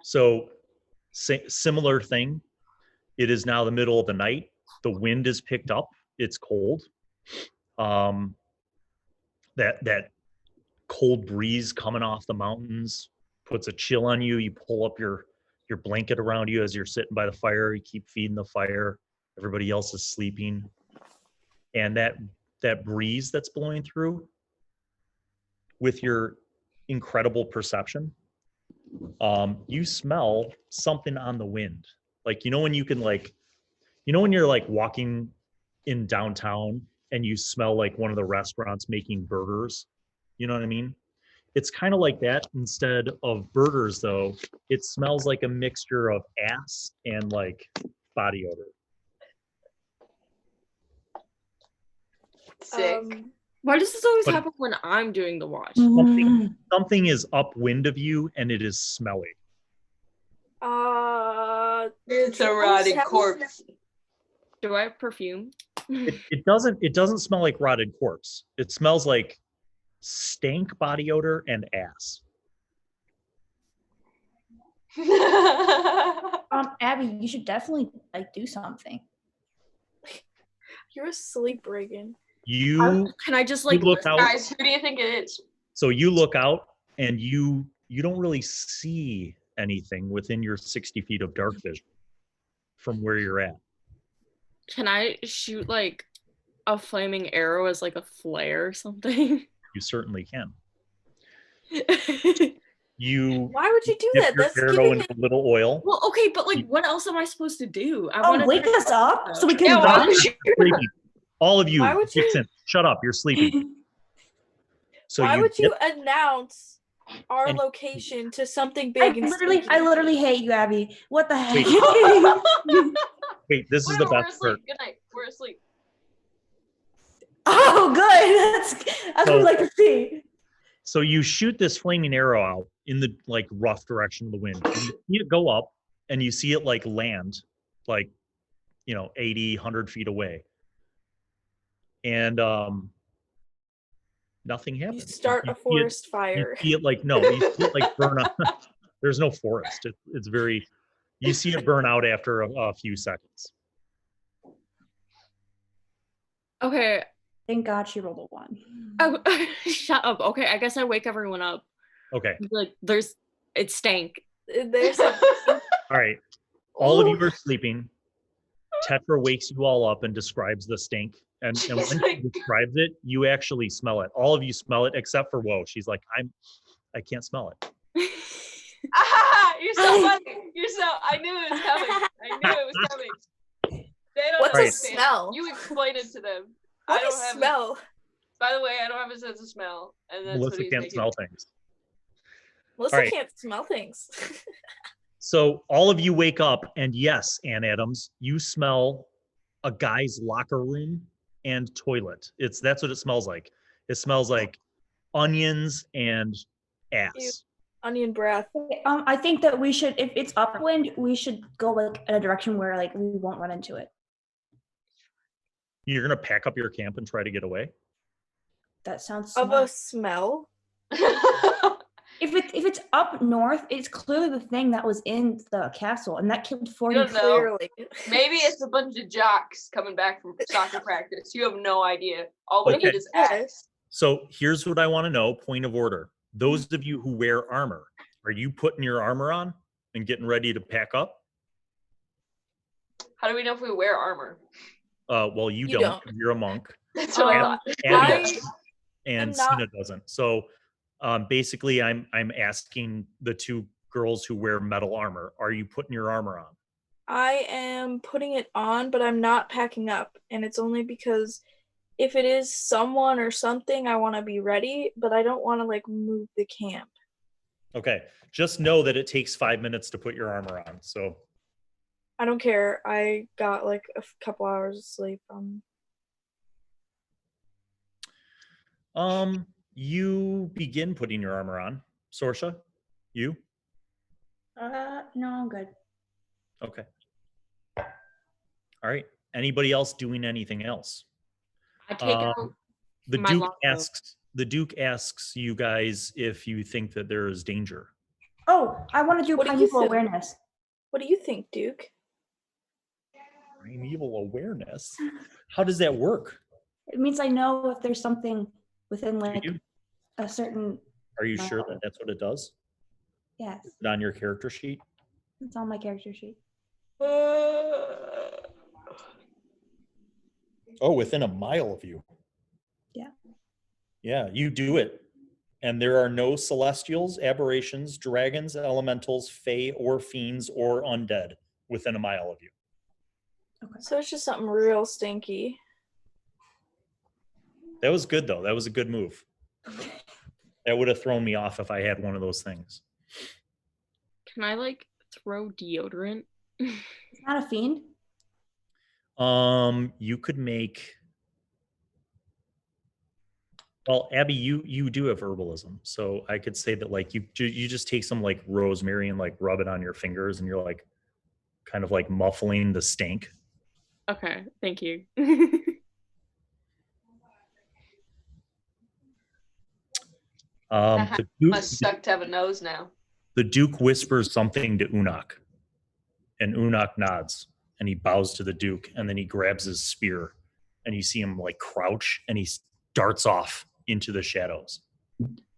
So similar thing. It is now the middle of the night. The wind is picked up. It's cold. That cold breeze coming off the mountains puts a chill on you. You pull up your blanket around you as you're sitting by the fire. You keep feeding the fire. Everybody else is sleeping. And that breeze that's blowing through, with your incredible perception, you smell something on the wind. Like, when you can when you're like walking in downtown and you smell like one of the restaurants making burgers, you know what I mean? It's kind of like that. Instead of burgers, though, it smells like a mixture of ass and like body odor. Sick. Why does this always happen when I'm doing the watch? Something is upwind of you and it is smelly. It's a rotting corpse. Do I have perfume? It doesn't smell like rotted corpse. It smells like stank body odor and ass. Abby, you should definitely like do something. You're asleep, Reagan. Can I just like look out? Guys, who do you think it is? So you look out and you don't really see anything within your 60 feet of dark vision from where you're at. Can I shoot like a flaming arrow as like a flare or something? You certainly can. Why would you do that? Your That's arrow giving in a little oil. Well, okay, but like, what else am I supposed to do? Wake us up so we can why run. would you? All of you, Why would you- Vixen, shut up. You're sleeping. So Why would you announce our location to something big? I literally hate you, Abby. What the heck? Wait, this is the best part. Good night. We're asleep. Oh, good. That's what I'd like to see. So you shoot this flaming arrow out in the like rough direction of the wind. And you see it go up and you see it like land like 80, 100 feet away. And nothing happens. You start a forest fire. You see it like you see it like burn up. There's no forest. It's very, you see it burn out after a few seconds. Okay. Thank God she rolled a 1. Oh, shut up. Okay, I guess I wake everyone up. Okay. Like, it stank. There's All right. All of you are sleeping. Tetra wakes you all up and describes the stink. And when she describes it, you actually smell it. All of you smell it except for Woe. She's like, I can't smell it. You're so funny. I knew it was coming. They don't What's understand. a smell? You explain it to them. What is smell? By the way, I don't have a sense of smell. And that's Melissa can't smell things. Melissa can't smell things. So all of you wake up, and yes, Ann Adams, you smell a guy's locker room and toilet. That's what it smells like. It smells like onions and ass. Ew. Onion breath. I think that we should, if it's upwind, we should go like in a direction where like we won't run into it. You're gonna pack up your camp and try to get away? That sounds smart. smart. Of a smell? If it's up north, it's clearly the thing that was in the castle, and that killed 40 clearly. Maybe it's a bunch of jocks coming back from soccer practice. You have no idea. All we need is ass. So here's what I want to know, point of order. Those of you who wear armor, are you putting your armor on and getting ready to pack up? How do we know if we wear armor? Well, you don't. You're a monk. That's what I thought. and Sina doesn't. So basically, I'm asking the two girls who wear metal armor, are you putting your armor on? I am putting it on, but I'm not packing up. And it's only because if it is someone or something, I want to be ready, but I don't want to like move the camp. Okay. Just know that it takes 5 minutes to put your armor on. So I don't care. I got like a couple hours of sleep. You begin putting your armor on. Sorshe, you? No, I'm good. Okay. All right. Anybody else doing anything else? I take out the my Duke longbow. asks you guys if you think that there is danger. Oh, I want to do What do you primeval think? awareness. What do you think, Duke? Primeval awareness? How does that work? It means I know if there's something within like you? a certain. Are you sure that that's what it does? Yes, Is it on your character sheet? it's on my character sheet. Oh, within a mile of you. Yeah. Yeah, you do it. And there are no celestials, aberrations, dragons, elementals, fae, or fiends, or undead within a mile of you. Okay. So it's just something real stinky. That was good, though. That was a good move. That would have thrown me off if I had one of those things. Can I like throw deodorant? It's not a fiend. You could make. Well, Abby, you do have herbalism, so I could say that like you just take some like rosemary and like rub it on your fingers, and you're like kind of like muffling the stank. Okay, thank you. The Duke, Must suck to have a nose now. the Duke whispers something to Unok, and Unok nods, and he bows to the Duke, and then he grabs his spear, and you see him like crouch, and he darts off into the shadows.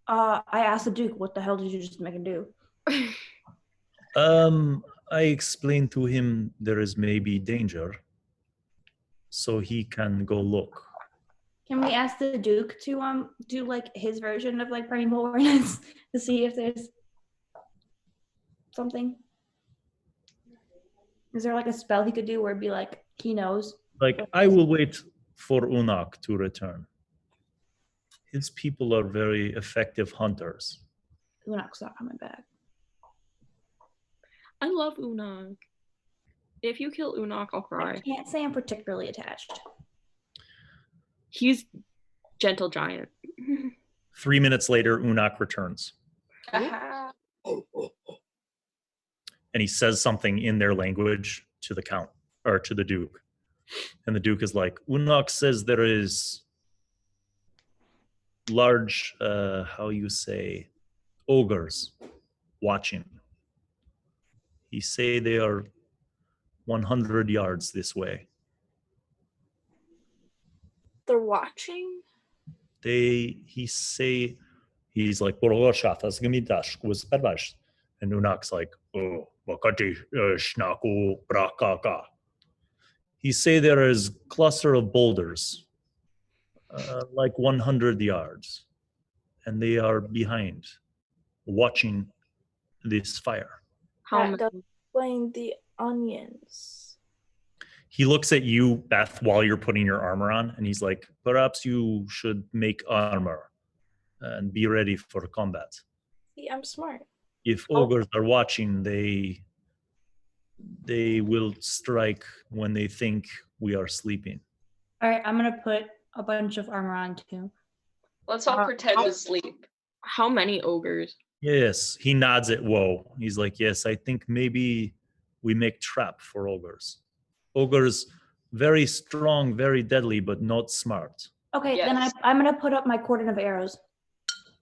I asked the Duke, what the hell did you just make him do? I explained to him there is maybe danger, so he can go look. Can we ask the Duke to do like his version of like primeval awareness to see if there's something? Is there like a spell he could do where it'd be like he knows? Like, I will wait for Unok to return. His people are very effective hunters. Unok's not coming back. I love Unok. If you kill Unok, I'll cry. I can't say I'm particularly attached. He's gentle giant. 3 minutes later, Unok returns, Ah, and he says something in their language to the count, or to the Duke. And the Duke is like, Unok says there is large, how you say, ogres watching. He say they are 100 yards this way. They're watching? He's like, and Unok's like, oh, wakati shnaku brakaka. He say there is cluster of boulders, like 100 yards, and they are behind, watching this fire. How That does many? explain the onions. He looks at you, Beth, while you're putting your armor on, and he's like, perhaps you should make armor and be ready for combat. See, I'm smart. If ogres are watching, they will strike when they think we are sleeping. All right, I'm gonna put a bunch of armor on too. let's all pretend to sleep. How many ogres? Yes, he nods at Woe. He's like, yes, I think maybe we make trap for ogres. Ogres, very strong, very deadly, but not smart. Okay, Yes. then I'm gonna put up my cordon of arrows.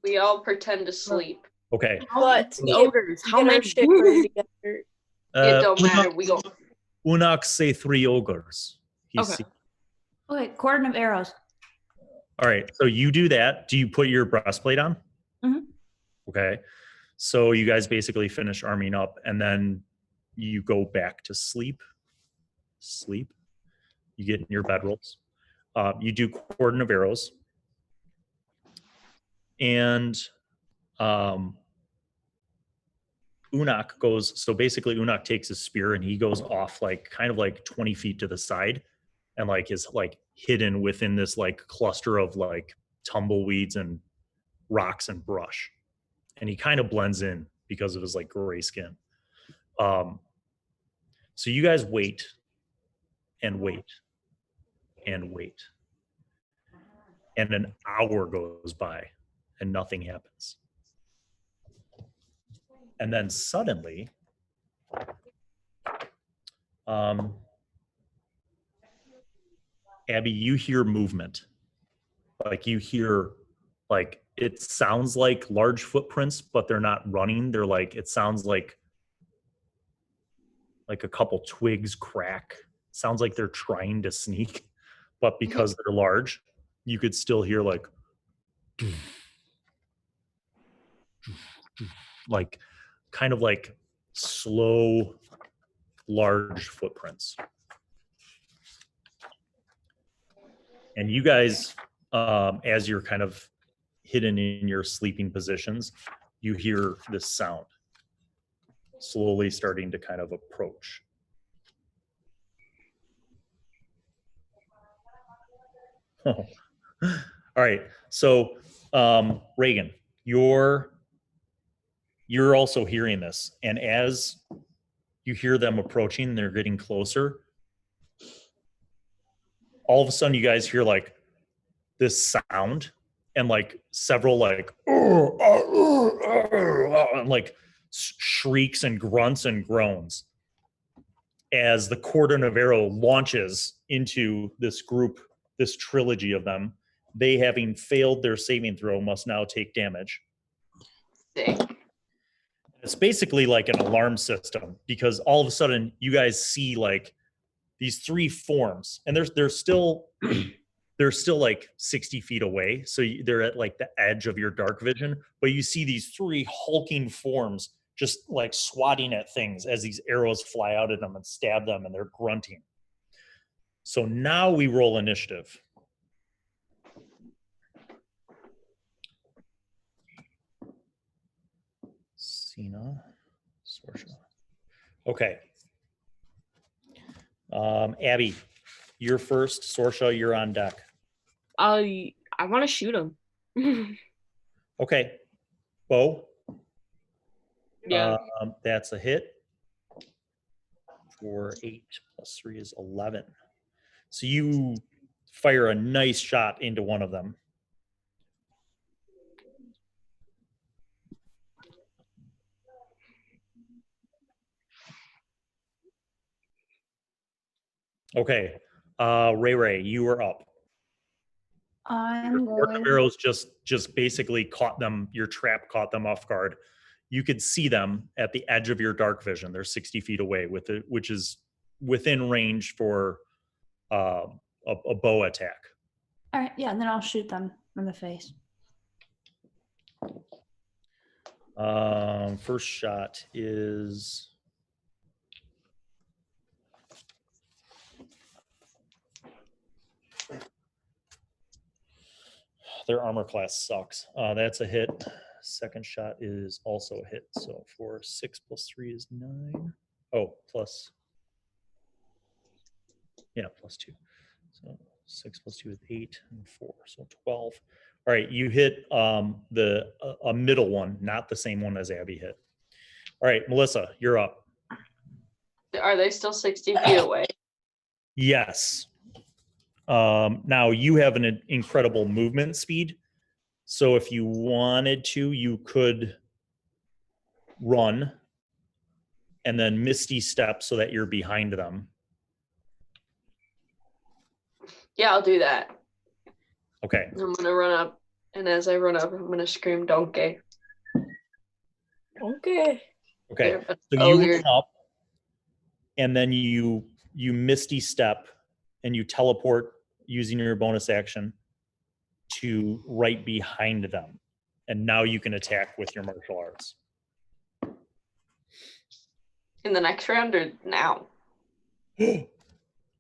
We all pretend to sleep. Okay. But The ogres. How get our many? shit ready together. It don't matter. We go. Unok say 3 ogres. He Okay. sees. Okay, cordon of arrows. All right, so you do that. Do you put your breastplate on? Mhm. Okay. So you guys basically finish arming up, and then you go back to sleep. You get in your bedrolls. You do cordon of arrows. And Unak goes, so basically Unak takes his spear and he goes off like kind of like 20 feet to the side and like is like hidden within this like cluster of like tumbleweeds and rocks and brush. And he kind of blends in because of his like gray skin. So you guys wait and wait and wait. And an hour goes by and nothing happens. And then suddenly, Abby, you hear movement. Like you hear, like it sounds like large footprints, but they're not running. They're like, it sounds like a couple twigs crack. Sounds like they're trying to sneak, but because they're large, you could still hear like kind of like slow, large footprints. And you guys, as you're kind of hidden in your sleeping positions, you hear this sound slowly starting to kind of approach. Oh. All right. So, Reagan, you're also hearing this. And as you hear them approaching, they're getting closer. All of a sudden, you guys hear like this sound and like several like, and like shrieks and grunts and groans as the Cordon of Arrow launches into this group, this trilogy of them. They, having failed their saving throw, must now take damage. Sick. It's basically like an alarm system because all of a sudden you guys see like these three forms, and they're still like 60 feet away, so they're at like the edge of your dark vision. But you see these three hulking forms just like swatting at things as these arrows fly out at them and stab them, and they're grunting. So now we roll initiative. Sina, Sorshe. Okay. Abby, you're first. Sorshe, you're on deck. I want to shoot him. Okay. Bo. Yeah. That's a hit. For 8 plus 3 is 11. So you fire a nice shot into one of them. Okay. Ray, you are up. I'm Your going. arrows just basically caught them. Your trap caught them off guard. You could see them at the edge of your dark vision. They're 60 feet away, which is within range for a bow attack. All right, yeah, and then I'll shoot them in the face. First shot is their armor class sucks. That's a hit. Second shot is also a hit. So for 6 plus 3 is 9. Oh, plus. Yeah, plus 2. So 6 plus 2 is 8 and 4. So 12. All right, you hit a middle one, not the same one as Abby hit. All right, Melissa, you're up. Are they still 60 feet away? Yes. Now you have an incredible movement speed. So if you wanted to, you could run and then misty step so that you're behind them. Yeah, I'll do that. Okay. I'm gonna run up, and as I run up, I'm gonna scream "Donkey." Okay. Okay. Yeah, So you run up, and then you misty step, and you teleport using your bonus action to right behind them, and now you can attack with your martial arts. In the next round or now? Dun,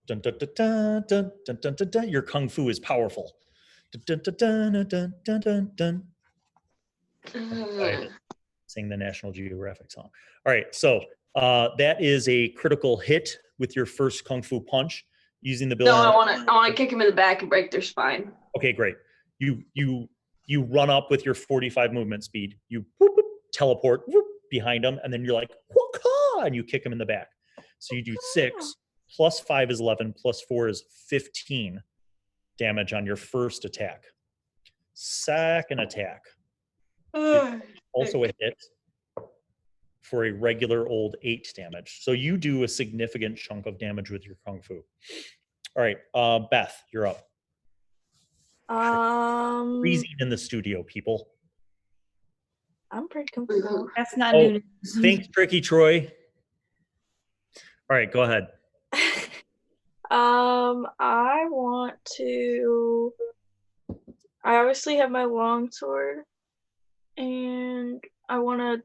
dun, dun, dun, dun, dun, dun, dun, dun. Your kung fu is powerful. Dun, dun, dun, dun, dun, dun, dun. Sing the National Geographic song. All right, so that is a critical hit with your first Kung Fu punch using the ability. No, I want to kick him in the back and break their spine. Okay, great. You run up with your 45 movement speed. You whoop, whoop, teleport whoop, behind him, and then you're like, whoop, and you kick him in the back. So you do 6 plus 5 is 11 plus 4 is 15 damage on your first attack. Second attack, also a hit for a regular old 8 damage. So you do a significant chunk of damage with your Kung Fu. All right, Beth, you're up. Freezing in the studio, people. I'm pretty comfortable. That's not new. Thanks, Tricky Troy. All right, go ahead. I obviously have my longsword, and I want to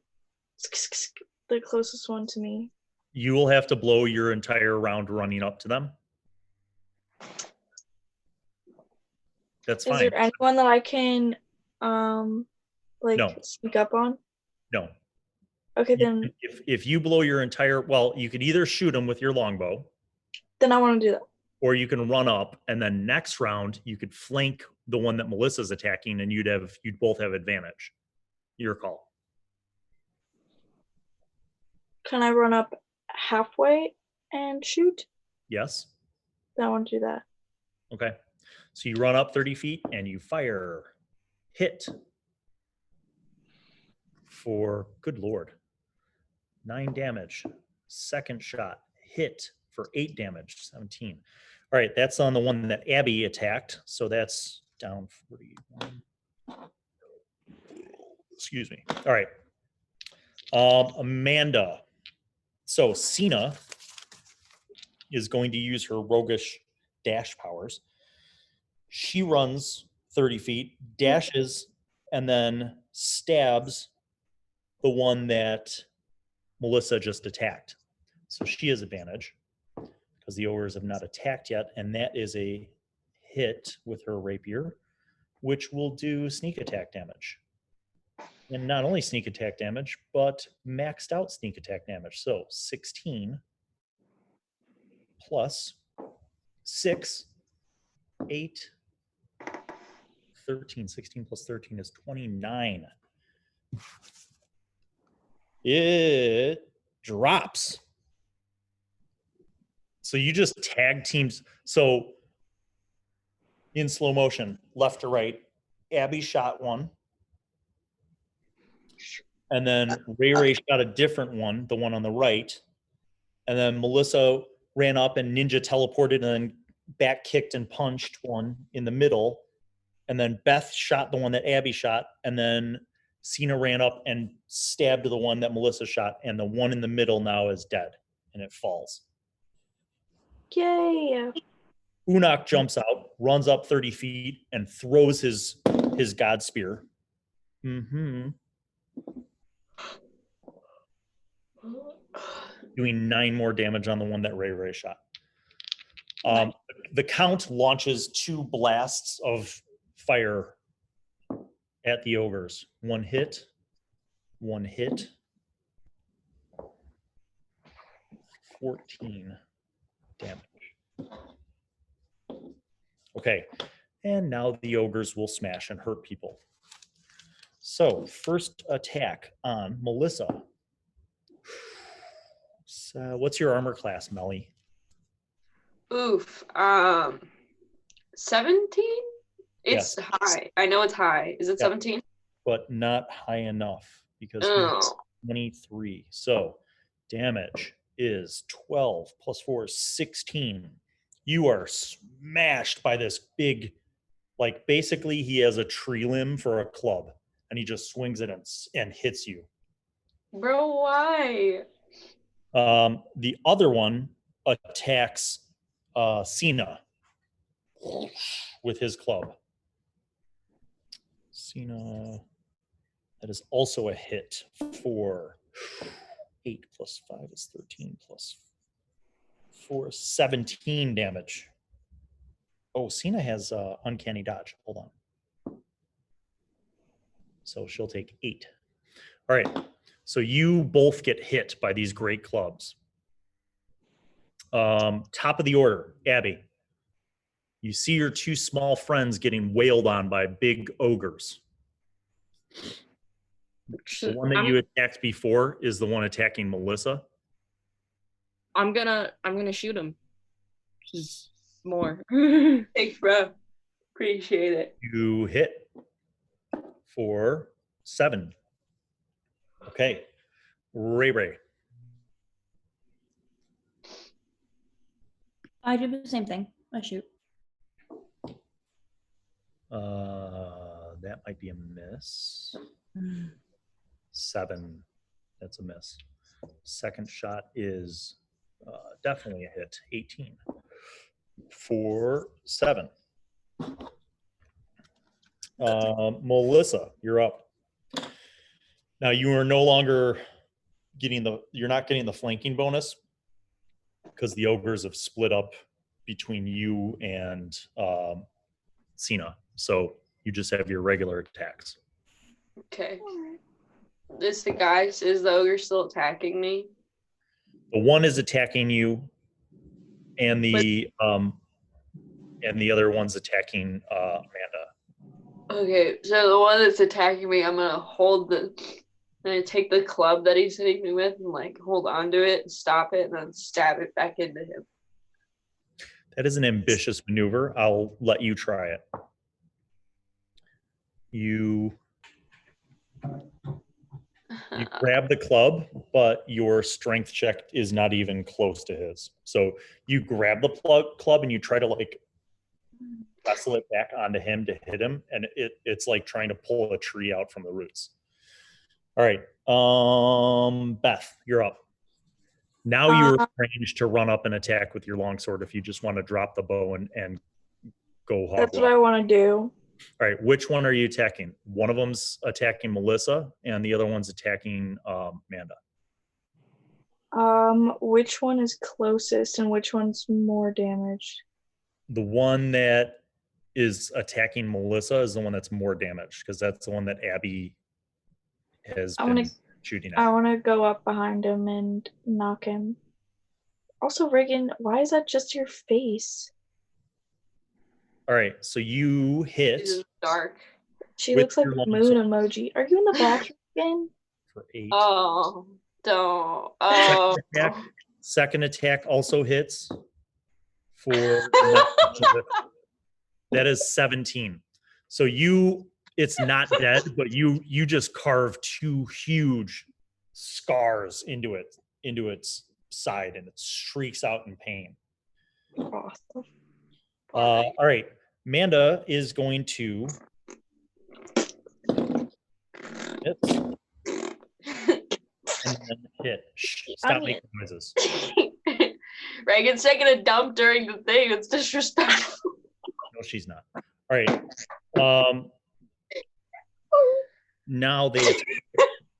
the closest one to me. You will have to blow your entire round running up to them. That's fine. Is there anyone that I can No. sneak up on? No. Okay, then. If you blow your entire, well, you could either shoot them with your longbow. Then I want to do that. Or you can run up, and then next round you could flank the one that Melissa's attacking, and you'd both have advantage. Your call. Can I run up halfway and shoot? Yes. Then I want to do that. Okay. So you run up 30 feet and you fire. Hit. For, good Lord, 9 damage. Second shot. Hit for 8 damage. 17. All right, that's on the one that Abby attacked. So that's down 41. Excuse me. All right. Amanda. So Sina is going to use her roguish dash powers. She runs 30 feet, dashes, and then stabs the one that Melissa just attacked. So she has advantage because the ogres have not attacked yet, and that is a hit with her rapier, which will do sneak attack damage. And not only sneak attack damage, but maxed out sneak attack damage. So 16 plus 6, 8, 13. 16 plus 13 is 29. It drops. So you just tag teams. So in slow motion, left to right, Abby shot one. And then Ray shot a different one, the one on the right. And then Melissa ran up and ninja teleported and then back kicked and punched one in the middle. And then Beth shot the one that Abby shot. And then Sina ran up and stabbed the one that Melissa shot. And the one in the middle now is dead. And it falls. Yay! Unak jumps out, runs up 30 feet, and throws his god spear. Doing 9 more damage on the one that Ray shot. The Count launches 2 blasts of fire at the ogres. 1 hit. 14 damage. Okay, and now the ogres will smash and hurt people. So, first attack on Melissa. So, what's your armor class, Melly? Oof. 17? It's Yes. high. I know it's high. Is it 17? But not high enough because it's 23. So, damage is 12 plus 4 is 16. You are smashed by this big, like basically he has a tree limb for a club and he just swings it and hits you. Bro, why? The other one attacks Sina with his club. Sina, that is also a hit for 8 plus 5 is 13 plus 4 is 17 damage. Oh, Sina has uncanny dodge. Hold on. So she'll take 8. All right. So you both get hit by these great clubs. Top of the order, Abby. You see your 2 small friends getting wailed on by big ogres. The one that you attacked before is the one attacking Melissa. I'm gonna shoot him. Just more. Thanks, bro. Appreciate it. You hit for 7. Okay. Ray. I do the same thing. I shoot. That might be a miss. 7. That's a miss. Second shot is definitely a hit. 18 for 7. Melissa, you're up. Now you are no longer you're not getting the flanking bonus because the ogres have split up between you and Sina. So you just have your regular attacks. Okay. Is the ogre still attacking me? The one is attacking you, and the other one's attacking Amanda. Okay, so the one that's attacking me, I'm gonna take the club that he's hitting me with and like hold on to it, stop it, and then stab it back into him. That is an ambitious maneuver. I'll let you try it. You grab the club, but your strength check is not even close to his. So you grab the club and you try to like wrestle it back onto him to hit him, and it's like trying to pull a tree out from the roots. All right, Beth, you're up. Now you're arranged to run up and attack with your longsword if you just want to drop the bow and go hog. That's what I want to do. All right, which one are you attacking? One of them's attacking Melissa, and the other one's attacking Amanda. Which one is closest and which one's more damaged? The one that is attacking Melissa is the one that's more damaged because that's the one that Abby has been shooting at. I want to go up behind him and knock him. Also, Reagan, why is that just your face? All right, so you hit. It's dark. She looks like a moon emoji. Are you in the bathroom again? For 8. Oh, don't. Oh. Second attack also hits for that is 17. So it's not dead, but you just carve 2 huge scars into its side, and it shrieks out in pain. Awesome. All right, Amanda is going to hit and then hit. Shh, stop making noises. Reagan's taking a dump during the thing. It's disrespectful. No, she's not. All right. Now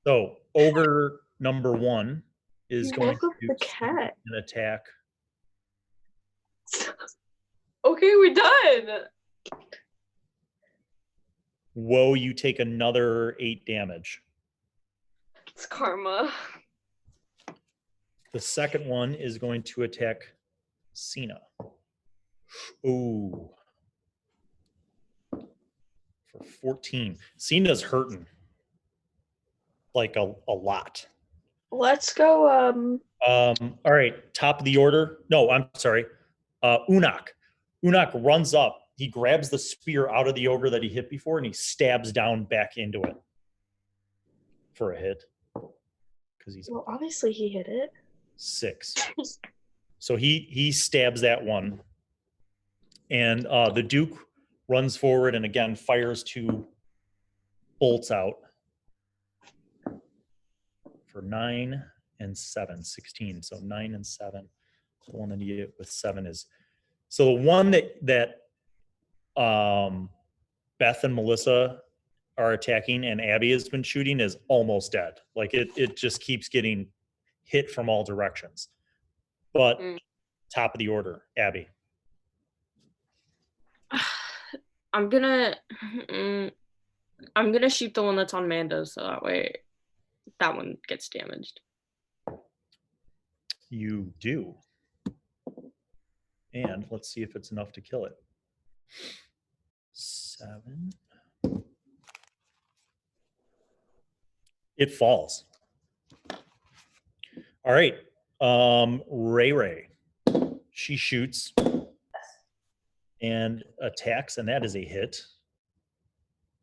so ogre number 1 is going to do an attack. Okay, we're done. Whoa, you take another 8 damage. It's karma. The second one is going to attack Sina. Ooh. For 14. Sina's hurting. Like a lot. Let's go. All right, top of the order. No, I'm sorry. Unok. Unok runs up. He grabs the spear out of the ogre that he hit before, and he stabs down back into it for a hit. Well, obviously he hit it. 6. So he stabs that one, and the Duke runs forward and again fires 2 bolts out for 9 and 7, 16. So 9 and 7. The one that you get with 7 is so the one that Beth and Melissa are attacking and Abby has been shooting is almost dead. Like it just keeps getting hit from all directions. But top of the order, Abby. I'm gonna I'm gonna shoot the one that's on Mando, so that way that one gets damaged. You do. And let's see if it's enough to kill it. 7. It falls. All right. Ray. She shoots and attacks, and that is a hit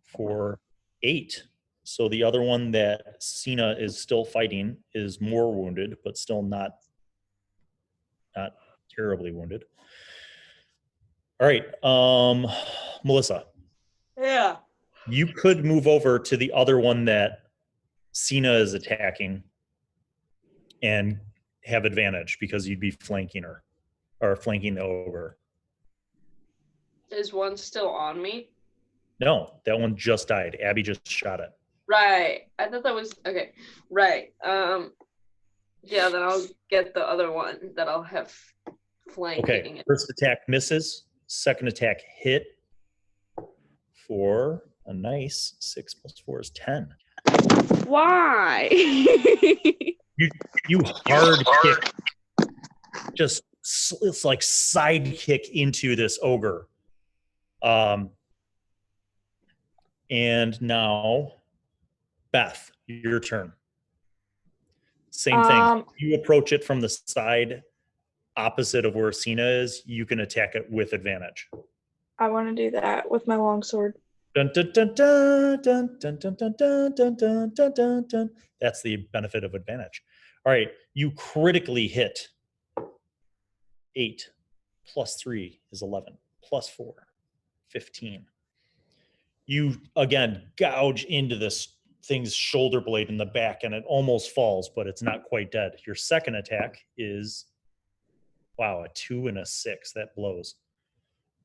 for 8. So the other one that Sina is still fighting is more wounded, but still not terribly wounded. All right, Melissa. Yeah. You could move over to the other one that Sina is attacking and have advantage because you'd be flanking her or flanking the ogre. Is one still on me? No, that one just died. Abby just shot it. Right. I thought that was okay. Right. Yeah, then I'll get the other one that I'll have flanking. Okay. First attack misses. Second attack hit for a nice 6 + 4 is 10. Why? You hard kick, just it's like side kick into this ogre. And now, Beth, your turn. Same thing. You approach it from the side opposite of where Sina is. You can attack it with advantage. I want to do that with my longsword. Dun, dun, dun, dun, dun, dun, dun, dun, dun, dun, dun, dun, dun, dun. That's the benefit of advantage. All right, you critically hit. 8 + 3 is 11. + 4, 15. You, again, gouge into this thing's shoulder blade in the back, and it almost falls, but it's not quite dead. Your second attack is, wow, a 2 and a 6. That blows.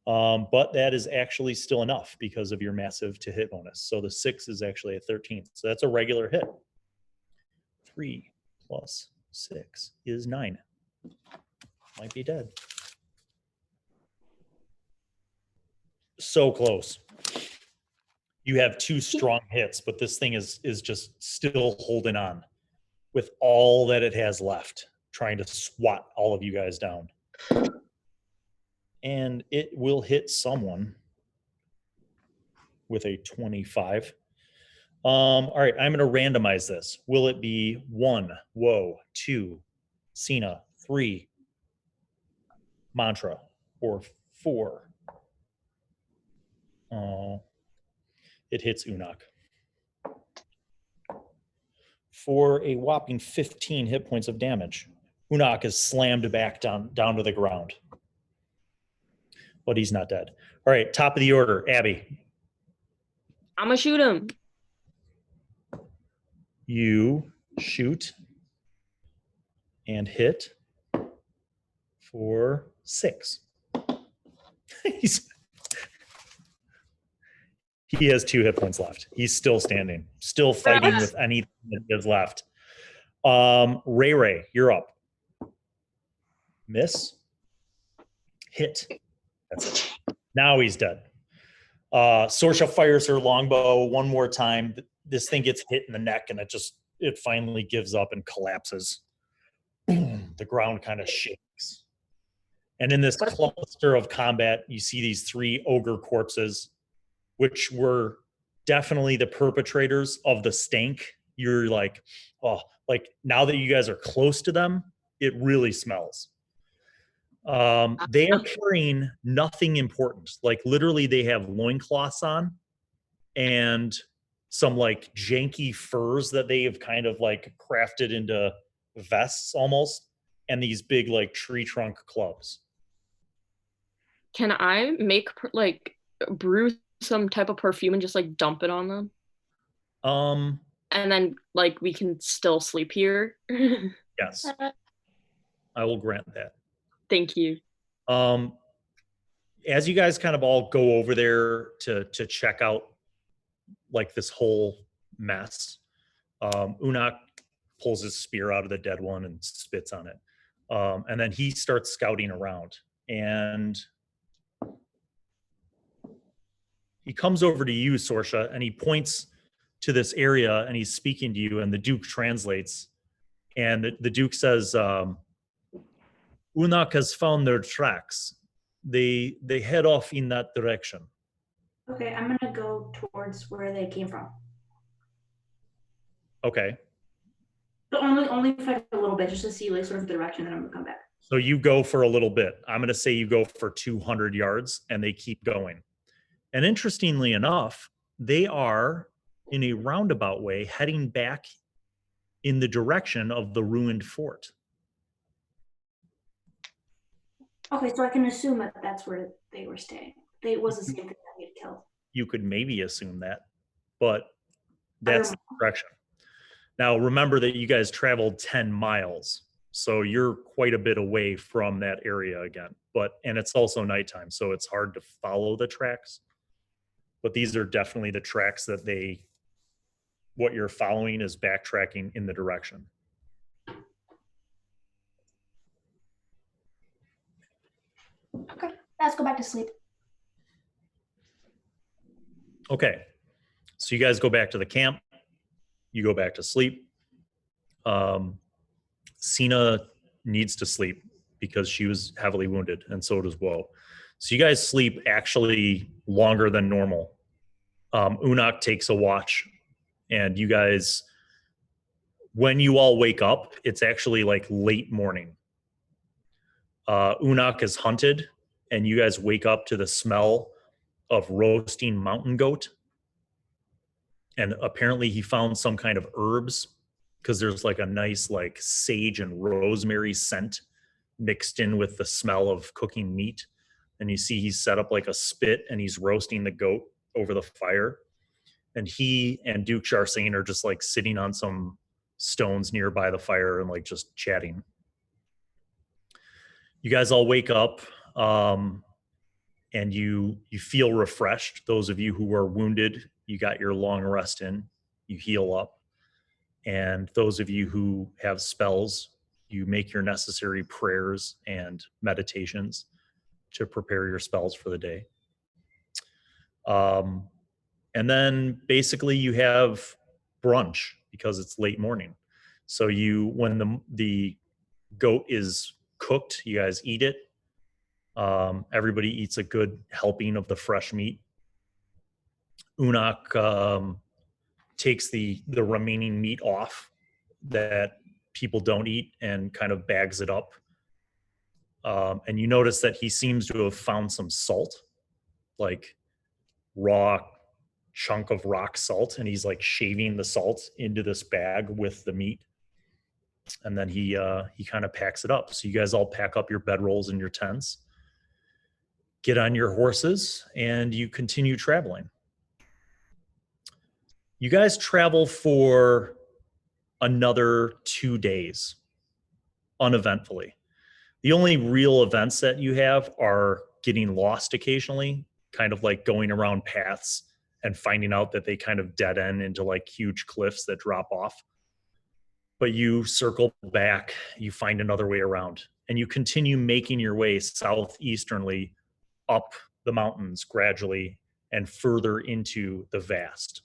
But that is actually still enough because of your massive to hit bonus. So the 6 is actually a 13. So that's a regular hit. 3 + 6 is 9. Might be dead. So close. You have 2 strong hits, but this thing is just still holding on with all that it has left, trying to swat all of you guys down. And it will hit someone with a 25. All right, I'm going to randomize this. Will it be 1, Woe, 2, Sina, 3, Mantra, or 4? Oh, it hits Unok for a whopping 15 hit points of damage. Unok is slammed back down to the ground, but he's not dead. All right, top of the order, Abby. I'm gonna shoot him. You shoot and hit for 6. He has 2 hit points left. He's still standing, still fighting with anything that is left. Ray, you're up. Miss. Hit. That's it. Now he's dead. Sorshe fires her longbow one more time. This thing gets hit in the neck, and it finally gives up and collapses. Boom. The ground kind of shakes. And in this cluster of combat, you see these 3 ogre corpses, which were definitely the perpetrators of the stank. You're like, oh, like now that you guys are close to them, it really smells. They are carrying nothing important. Like literally they have loincloths on and some like janky furs that they have kind of like crafted into vests almost, and these big like tree trunk clubs. Can I make like brew some type of perfume and just like dump it on them? And then like we can still sleep here. Yes. I will grant that. Thank you. As you guys kind of all go over there to check out like this whole mess, Unok pulls his spear out of the dead one and spits on it. And then he starts scouting around, and he comes over to you, Sorshe, and he points to this area and he's speaking to you, and the Duke translates. And the Duke says, Unak has found their tracks. They head off in that direction. Okay, I'm gonna go towards where they came from. Okay. But only if I go a little bit, just to see like sort of the direction, then I'm gonna come back. So you go for a little bit. I'm gonna say you go for 200 yards, and they keep going. And interestingly enough, they are in a roundabout way heading back in the direction of the ruined fort. Okay, so I can assume that that's where they were staying. It was the same thing that we had killed. You could maybe assume that, but that's the direction. Now, remember that you guys traveled 10 miles, so you're quite a bit away from that area again. And it's also nighttime, so it's hard to follow the tracks. But these are definitely the tracks that what you're following is backtracking in the direction. Okay, let's go back to sleep. Okay, so you guys go back to the camp. You go back to sleep. Sina needs to sleep because she was heavily wounded, and so does Woe. So you guys sleep actually longer than normal. Unak takes a watch, and you guys, when you all wake up, it's actually like late morning. Unak is hunted, and you guys wake up to the smell of roasting mountain goat. And apparently he found some kind of herbs, because there's like a nice like sage and rosemary scent mixed in with the smell of cooking meat. And you see he's set up like a spit and he's roasting the goat over the fire. And he and Duke Sharsain are just like sitting on some stones nearby the fire and like just chatting. You guys all wake up and you feel refreshed. Those of you who are wounded, you got your long rest in, you heal up. And those of you who have spells, you make your necessary prayers and meditations to prepare your spells for the day. And then basically you have brunch because it's late morning. So when the goat is cooked, you guys eat it. Everybody eats a good helping of the fresh meat. Unak takes the remaining meat off that people don't eat and kind of bags it up. And you notice that he seems to have found some salt, like raw chunk of rock salt, and he's like shaving the salt into this bag with the meat. And then he kind of packs it up. So you guys all pack up your bedrolls and your tents, get on your horses, and you continue traveling. You guys travel for another 2 days, uneventfully. The only real events that you have are getting lost occasionally, kind of like going around paths and finding out that they kind of dead end into like huge cliffs that drop off. But you circle back, you find another way around, and you continue making your way southeasternly up the mountains gradually and further into the vast.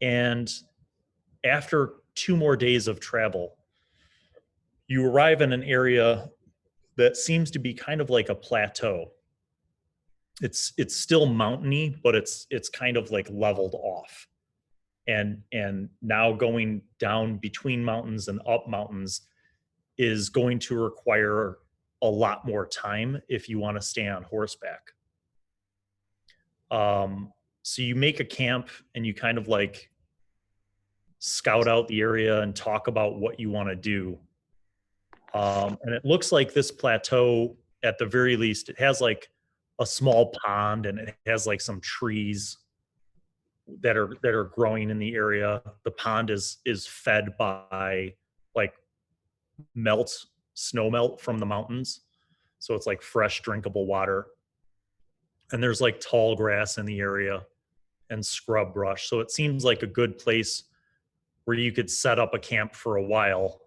And after 2 more days of travel, you arrive in an area that seems to be kind of like a plateau. It's still mountainy, but it's kind of like leveled off. And now going down between mountains and up mountains is going to require a lot more time if you want to stay on horseback. So you make a camp and you kind of like scout out the area and talk about what you want to do. And it looks like this plateau, at the very least, it has like a small pond and it has like some trees that are growing in the area. The pond is fed by like snow melt from the mountains. So it's like fresh drinkable water. And there's like tall grass in the area and scrub brush. So it seems like a good place where you could set up a camp for a while.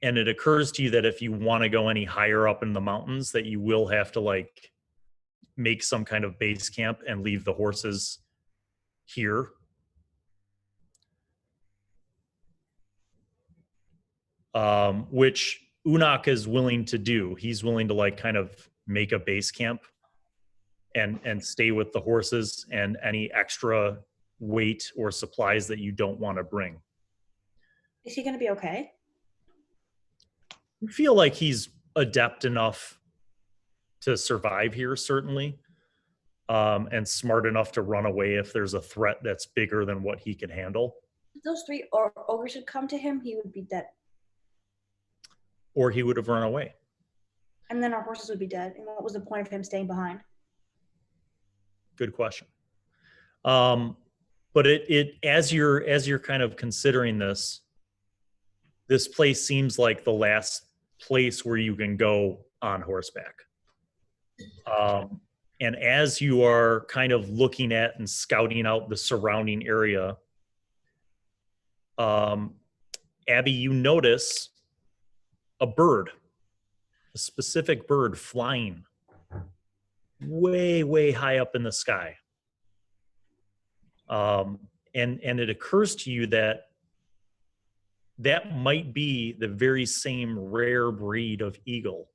And it occurs to you that if you want to go any higher up in the mountains, that you will have to like make some kind of base camp and leave the horses here. Which Unak is willing to do. He's willing to like kind of make a base camp and stay with the horses and any extra weight or supplies that you don't want to bring. Is he going to be okay? I feel like he's adept enough to survive here, certainly, and smart enough to run away if there's a threat that's bigger than what he can handle. If those three ogres had come to him, he would be dead. Or he would have run away. And then our horses would be dead. And what was the point of him staying behind? Good question. But as you're kind of considering this place seems like the last place where you can go on horseback. And as you are kind of looking at and scouting out the surrounding area, Abby, you notice a bird, a specific bird flying way, way high up in the sky. And it occurs to you that might be the very same rare breed of eagle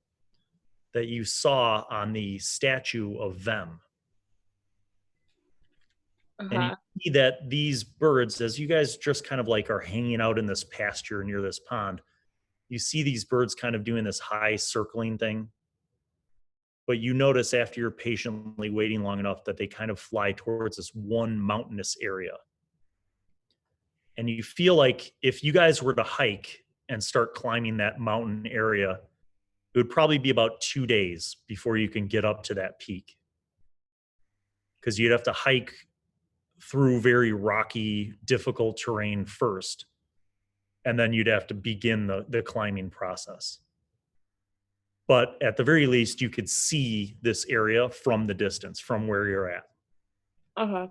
that you saw on the statue of them. And you see that these birds, as you guys just kind of like are hanging out in this pasture near this pond, you see these birds kind of doing this high circling thing. But you notice after you're patiently waiting long enough that they kind of fly towards this one mountainous area. And you feel like if you guys were to hike and start climbing that mountain area, it would probably be about 2 days before you can get up to that peak. Because you'd have to hike through very rocky, difficult terrain first. And then you'd have to begin the climbing process. But at the very least, you could see this area from the distance, from where you're at. Uh-huh.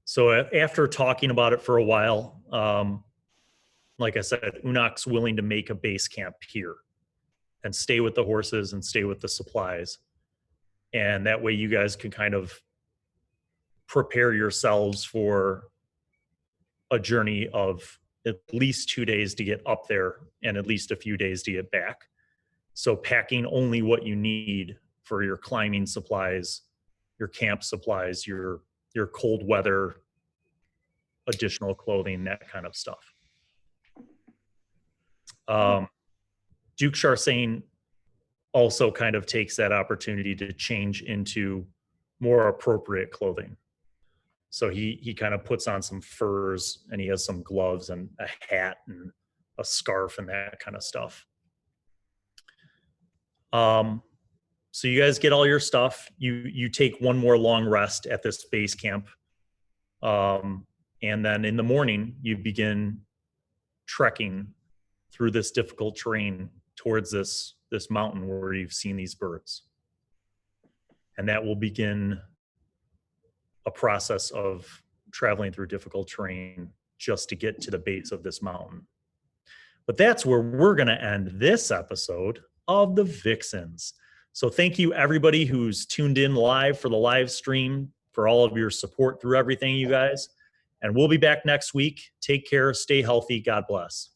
So after talking about it for a while, like I said, Unak's willing to make a base camp here and stay with the horses and stay with the supplies. And that way you guys can kind of prepare yourselves for a journey of at least 2 days to get up there and at least a few days to get back. So packing only what you need for your climbing supplies, your camp supplies, your cold weather, additional clothing, that kind of stuff. Duke Sharsane also kind of takes that opportunity to change into more appropriate clothing. So he kind of puts on some furs and he has some gloves and a hat and a scarf and that kind of stuff. So you guys get all your stuff. You take one more long rest at this base camp. And then in the morning, you begin trekking through this difficult terrain towards this mountain where you've seen these birds. And that will begin a process of traveling through difficult terrain just to get to the base of this mountain. But that's where we're going to end this episode of the Vixens. So thank you everybody who's tuned in live for the live stream, for all of your support through everything, you guys. And we'll be back next week. Take care, stay healthy, God bless.